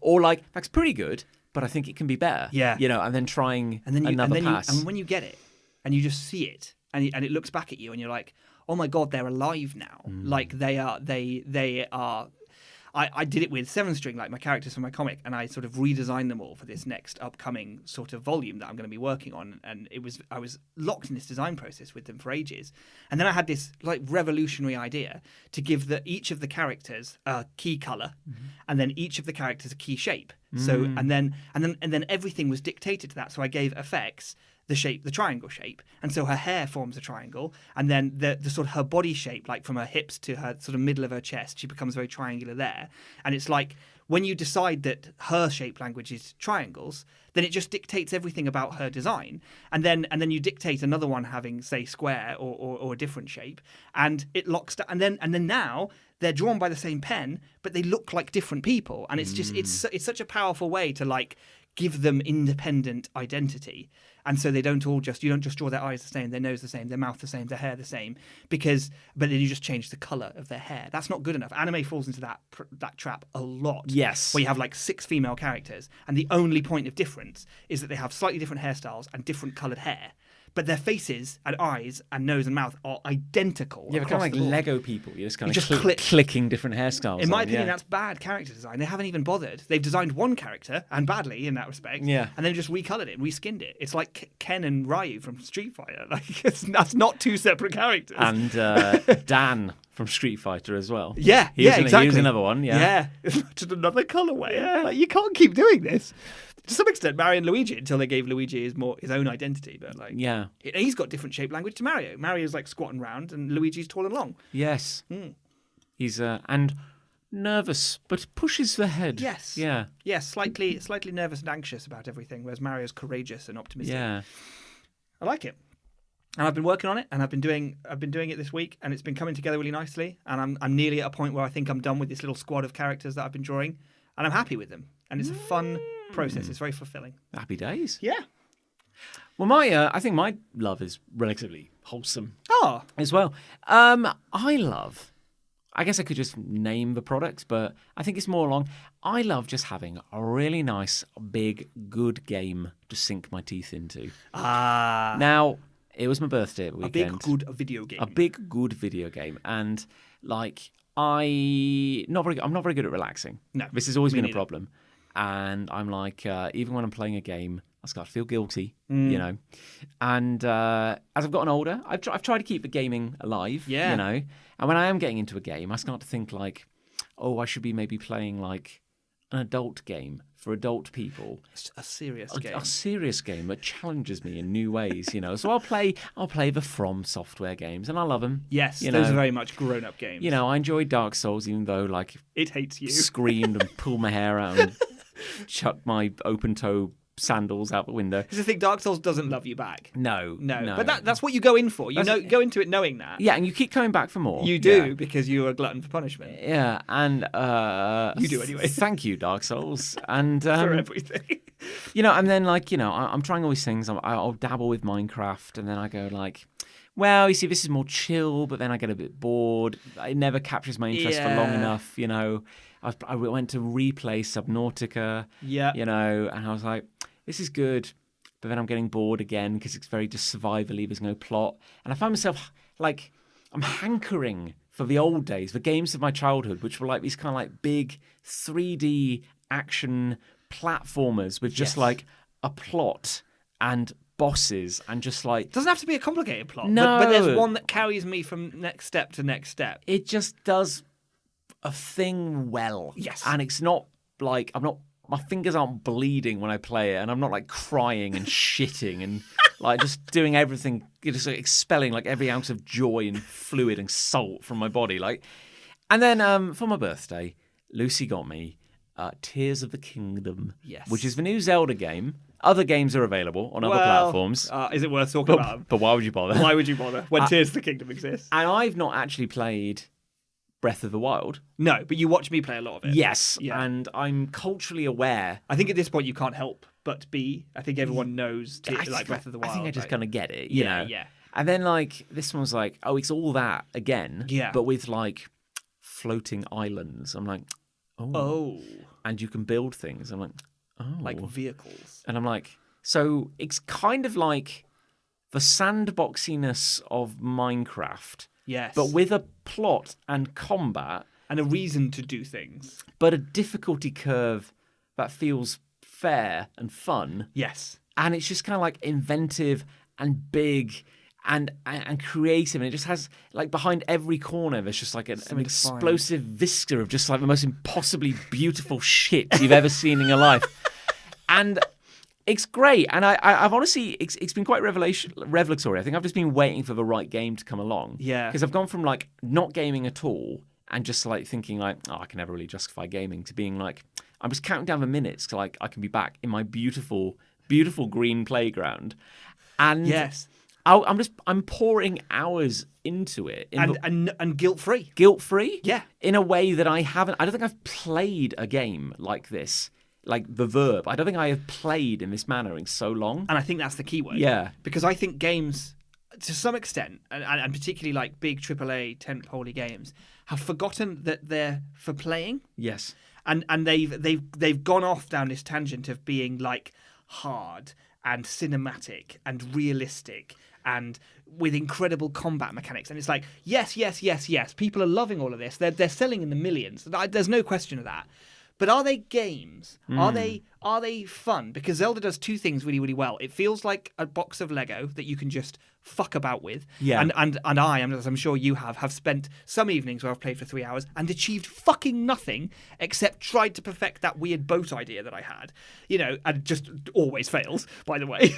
Or like, that's pretty good, but I think it can be better. Yeah. You know, and then trying another pass. And when you get it, and you just see it, and it looks back at you, and you're like, oh my God, they're alive now. Like they are. I did it with 7-string, like my characters from my comic, and I sort of redesigned them all for this next upcoming sort of volume that I'm going to be working on. And I was locked in this design process with them for ages. And then I had this like revolutionary idea to give each of the characters a key color, and then each of the characters a key shape. So and then everything was dictated to that. So I gave effects the triangle shape, and so her hair forms a triangle, and then the sort of her body shape, like from her hips to her sort of middle of her chest, she becomes very triangular there. And it's like when you decide that her shape language is triangles, then it just dictates everything about her design, and then you dictate another one having, say, square or a different shape, and it locks down, and then now they're drawn by the same pen, but they look like different people, and it's just it's such a powerful way to like give them independent identity. And so you don't just draw their eyes the same, their nose the same, their mouth the same, their hair the same, but then you just change the color of their hair. That's not good enough. Anime falls into that trap a lot. Yes. Where you have like 6 female characters, and the only point of difference is that they have slightly different hairstyles and different colored hair. But their faces and eyes and nose and mouth are identical. Yeah, kind of like across the board. Lego people. You're just kind You of just clicking different hairstyles. In my opinion, that's bad character design. They haven't even bothered. They've designed one character, and badly in that respect, Yeah. and then just recolored it and reskinned it. It's like Ken and Ryu from Street Fighter. Like that's not 2 separate characters. And Dan from Street Fighter as well. Yeah, exactly. He was another one, yeah. It's just another colorway. Yeah. Like, you can't keep doing this. To some extent, Mario and Luigi, until they gave Luigi his own identity. But like, Yeah. He's got different shape language to Mario. Mario's like squatting round, and Luigi's tall and long. Yes. He's and nervous, but pushes the head. Yes. Yeah. Yeah, slightly nervous and anxious about everything, whereas Mario's courageous and optimistic. Yeah. I like it. And I've been working on it, and I've been doing it this week, and it's been coming together really nicely. And I'm nearly at a point where I think I'm done with this little squad of characters that I've been drawing, and I'm happy with them. And it's a fun process. It's very fulfilling. Happy days. Yeah. Well, I think my love is relatively wholesome Oh, as well. I guess I could just name the products, but I think it's more along. I love just having a really nice, big, good game to sink my teeth into. Now, it was my birthday at the weekend. a big, good video game. A big, good video game. And, like, I'm not very good at relaxing. No, This has always been neither. a problem. And I'm like, even when I'm playing a game, I start to feel guilty, you know. And as I've gotten older, I've tried to keep the gaming alive, Yeah. you know. And when I am getting into a game, I start to think like, oh, I should be maybe playing like an adult game for adult people. It's a serious game. A serious game that challenges me in new ways, you know. So I'll play the From Software games, and I love them. Yes, you those know. are very much grown-up games. You know, I enjoy Dark Souls, even though like It hates you. screamed and pulled my hair out and chucked my open toe sandals out the window. Because I think Dark Souls doesn't love you back. No. But that's what you go in for. You go into it knowing that. Yeah, and you keep coming back for more. You do, because you're a glutton for punishment. Yeah, and You do anyway. Thank you, Dark Souls, and For everything. you know, and then like you know, I'm trying all these things. I'll dabble with Minecraft, and then I go like, well, you see, this is more chill, but then I get a bit bored. It never captures my interest for long Yeah. enough, you know. I went to replay Subnautica, Yeah. you know, and I was like, this is good, but then I'm getting bored again because it's very just survivally. There's no plot, and I found myself like I'm hankering for the old days, the games of my childhood, which were like these kind of like big 3D action platformers with just Yes. like a plot and bosses and just like It doesn't have to be a complicated plot. No. But there's one that carries me from next step to next step. it just does a thing well. Yes. And it's not like my fingers aren't bleeding when I play it, and I'm not like crying and shitting and like just doing everything, just like expelling like every ounce of joy and fluid and salt from my body. Like, and then for my birthday, Lucy got me Tears of the Kingdom, Yes. which is the new Zelda game. Other games are available on other platforms, Is it worth talking about them? but why would you bother? Why would you bother when Tears of the Kingdom exists? And I've not actually played Breath of the Wild. No, but you watch me play a lot of it. Yes, Yeah. and I'm culturally aware. I think at this point you can't help but be. I think everyone knows like Breath of the Wild. I think I just right? kind of get it, you Yeah, know. yeah. And then like this one's like, oh, it's all that again, Yeah. but with like floating islands. I'm like, Oh, and you can build things. I'm like, oh, like vehicles. and I'm like, so it's kind of like the sandboxiness of Minecraft, Yes. but with a plot and combat, and a reason to do things. but a difficulty curve that feels fair and fun. Yes. And it's just kind of like inventive and big and creative, and it just has like behind every corner there's just like an Something to explosive vista of just like the most impossibly beautiful shit you've ever seen in your life. And it's great, and I've honestly it's been quite revelatory. I think I've just been waiting for the right game to come along. Yeah. Because I've gone from like not gaming at all and just like thinking like, oh, I can never really justify gaming, to being like, I'm just counting down the minutes to like I can be back in my beautiful green playground. And Yes. I'm pouring hours into it And guilt free. guilt free. Yeah. In a way that I don't think I've played a game like this. Like the verb. I don't think I have played in this manner in so long. And I think that's the key word. Yeah. Because I think games, to some extent, and particularly like big AAA tentpole games, have forgotten that they're for playing. Yes. And they've gone off down this tangent of being like hard and cinematic and realistic and with incredible combat mechanics. And it's like, yes. People are loving all of this. They're selling in the millions. There's no question of that. But are they games? Are they fun? Because Zelda does two things really, really well. It feels like a box of Lego that you can just fuck about with. Yeah. And I, as I'm sure you have spent some evenings where I've played for 3 hours and achieved fucking nothing except tried to perfect that weird boat idea that I had. You know, and just always fails, by the way.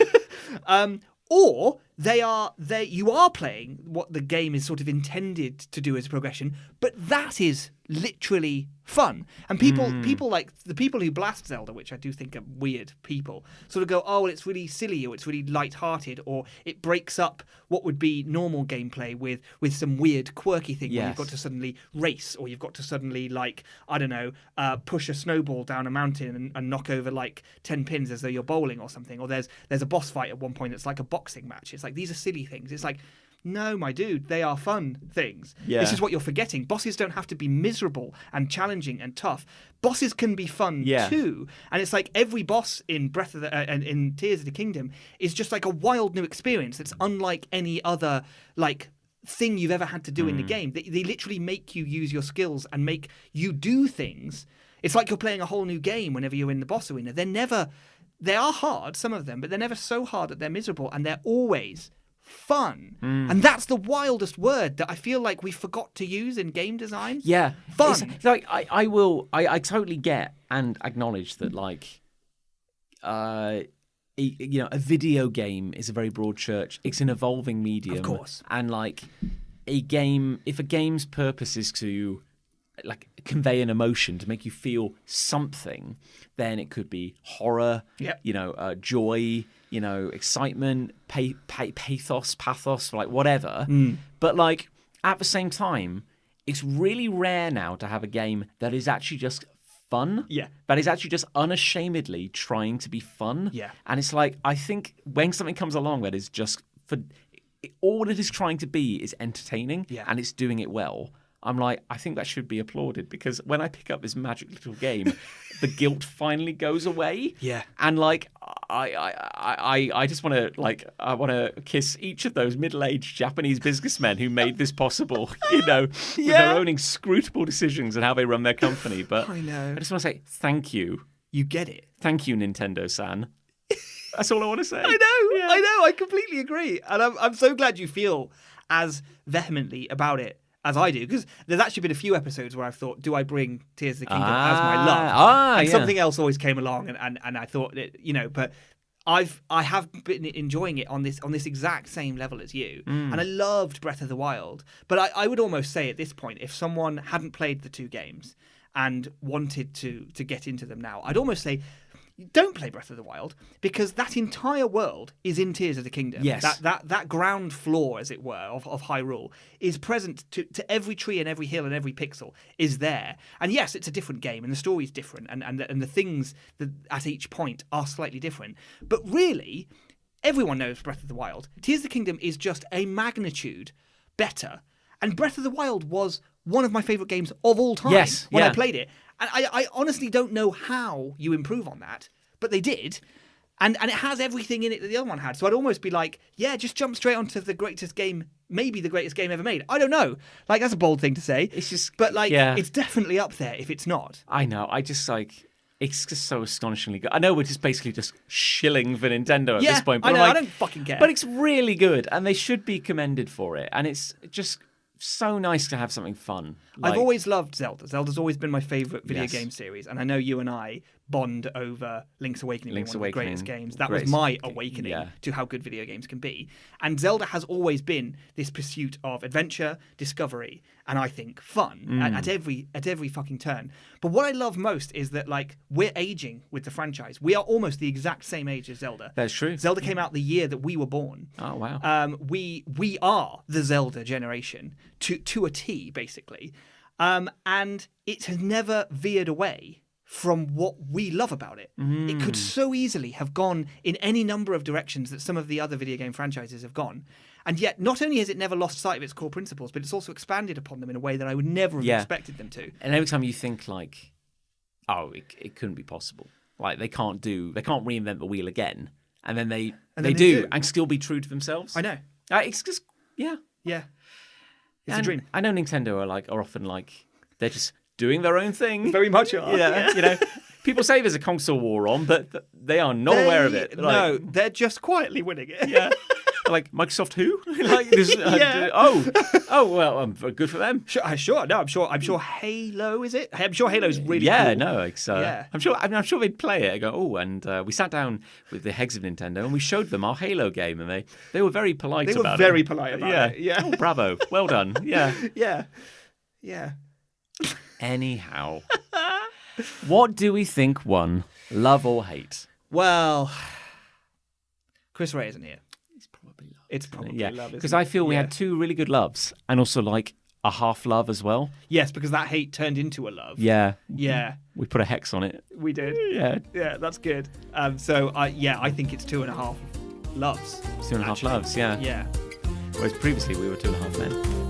Or you are playing what the game is sort of intended to do as a progression, but that is literally fun. And people like the people who blast Zelda, which I do think are weird people, sort of go, oh, well, it's really silly, or it's really light-hearted, or it breaks up what would be normal gameplay with some weird quirky thing where you've got to suddenly race, or you've got to suddenly, like, I don't know, push a snowball down a mountain and knock over like 10 pins as though you're bowling or something. Or there's a boss fight at one point that's like a boxing match. It's like, these are silly things. It's like, No, my dude, they are fun things. Yeah. This is what you're forgetting. Bosses don't have to be miserable and challenging and tough. Bosses can be fun too. And it's like every boss in in Tears of the Kingdom is just like a wild new experience that's unlike any other like thing you've ever had to do in the game. They literally make you use your skills and make you do things. It's like you're playing a whole new game whenever you're in the boss arena. They are hard, some of them, but they're never so hard that they're miserable, and they're always fun. And that's the wildest word that I feel like we forgot to use in game design. Yeah. Fun. It's like I totally get and acknowledge that like a video game is a very broad church. It's an evolving medium. Of course. And like if a game's purpose is to like convey an emotion, to make you feel something, then it could be horror, joy, excitement, pathos, like whatever. But like at the same time, it's really rare now to have a game that is actually just fun. Yeah. That is actually just unashamedly trying to be fun. Yeah. And it's like, I think when something comes along that is just all it is trying to be is entertaining, and it's doing it well, I'm like, I think that should be applauded, because when I pick up this magic little game, the guilt finally goes away. Yeah. And like, I just want to kiss each of those middle-aged Japanese businessmen who made this possible, with their own inscrutable decisions and how they run their company. But I know. I just want to say thank you. You get it. Thank you, Nintendo-san. That's all I want to say. I know. I completely agree. And I'm so glad you feel as vehemently about it as I do, because there's actually been a few episodes where I've thought, do I bring Tears of the Kingdom as my love? And something else always came along, and I thought that, but I have been enjoying it on this exact same level as you, and I loved Breath of the Wild. But I would almost say at this point, if someone hadn't played the two games and wanted to get into them now, I'd almost say, don't play Breath of the Wild, because that entire world is in Tears of the Kingdom. Yes. That ground floor, as it were, of Hyrule is present to every tree and every hill and every pixel is there. And yes, it's a different game, and the story's different, and the things that at each point are slightly different. But really, everyone knows Breath of the Wild. Tears of the Kingdom is just a magnitude better. And Breath of the Wild was one of my favourite games of all time when I played it. And I honestly don't know how you improve on that, but they did. And it has everything in it that the other one had. So I'd almost be like, just jump straight onto the greatest game, maybe the greatest game ever made. I don't know. Like, that's a bold thing to say. It's just... But, it's definitely up there if it's not. I know. I just, it's just so astonishingly good. I know we're just basically just shilling for Nintendo at this point. But I know. I don't fucking care. But it's really good, and they should be commended for it. And it's just so nice to have something fun. I've always loved Zelda. Zelda's always been my favourite video game series, and I know you and I bond over Link's Awakening, one of the greatest games. That was my awakening to how good video games can be. And Zelda has always been this pursuit of adventure, discovery, and I think fun at every fucking turn. But what I love most is that we're aging with the franchise. We are almost the exact same age as Zelda. That's true. Zelda came out the year that we were born. Oh wow. We are the Zelda generation to a T, basically. And it has never veered away from what we love about it. It could so easily have gone in any number of directions that some of the other video game franchises have gone. And yet, not only has it never lost sight of its core principles, but it's also expanded upon them in a way that I would never have expected them to. And every time you think it couldn't be possible. They can't reinvent the wheel again. And then they do and still be true to themselves. I know. It's just, Yeah. It's a dream. I know Nintendo are often they're just doing their own thing. Very much are. Yeah. People say there's a console war on, but they are not aware of it. No, they're just quietly winning it. Yeah. Microsoft who? Well, good for them. Sure. No, I'm sure Halo, is it? I'm sure Halo's really cool. I'm sure they'd play it and go, and we sat down with the heads of Nintendo and we showed them our Halo game, and they were very polite about it. They were very polite about it. Yeah. Oh, bravo. Well done. Yeah. Yeah. Anyhow, what do we think won? Love or hate? Well, Chris Ray isn't here. It's probably yeah. love, because I feel we had two really good loves, and also a half love as well. Yes, because that hate turned into a love. Yeah. We put a hex on it. We did. Yeah, that's good. I think it's 2.5 loves. 2.5 loves. Yeah. Whereas previously we were 2.5 men.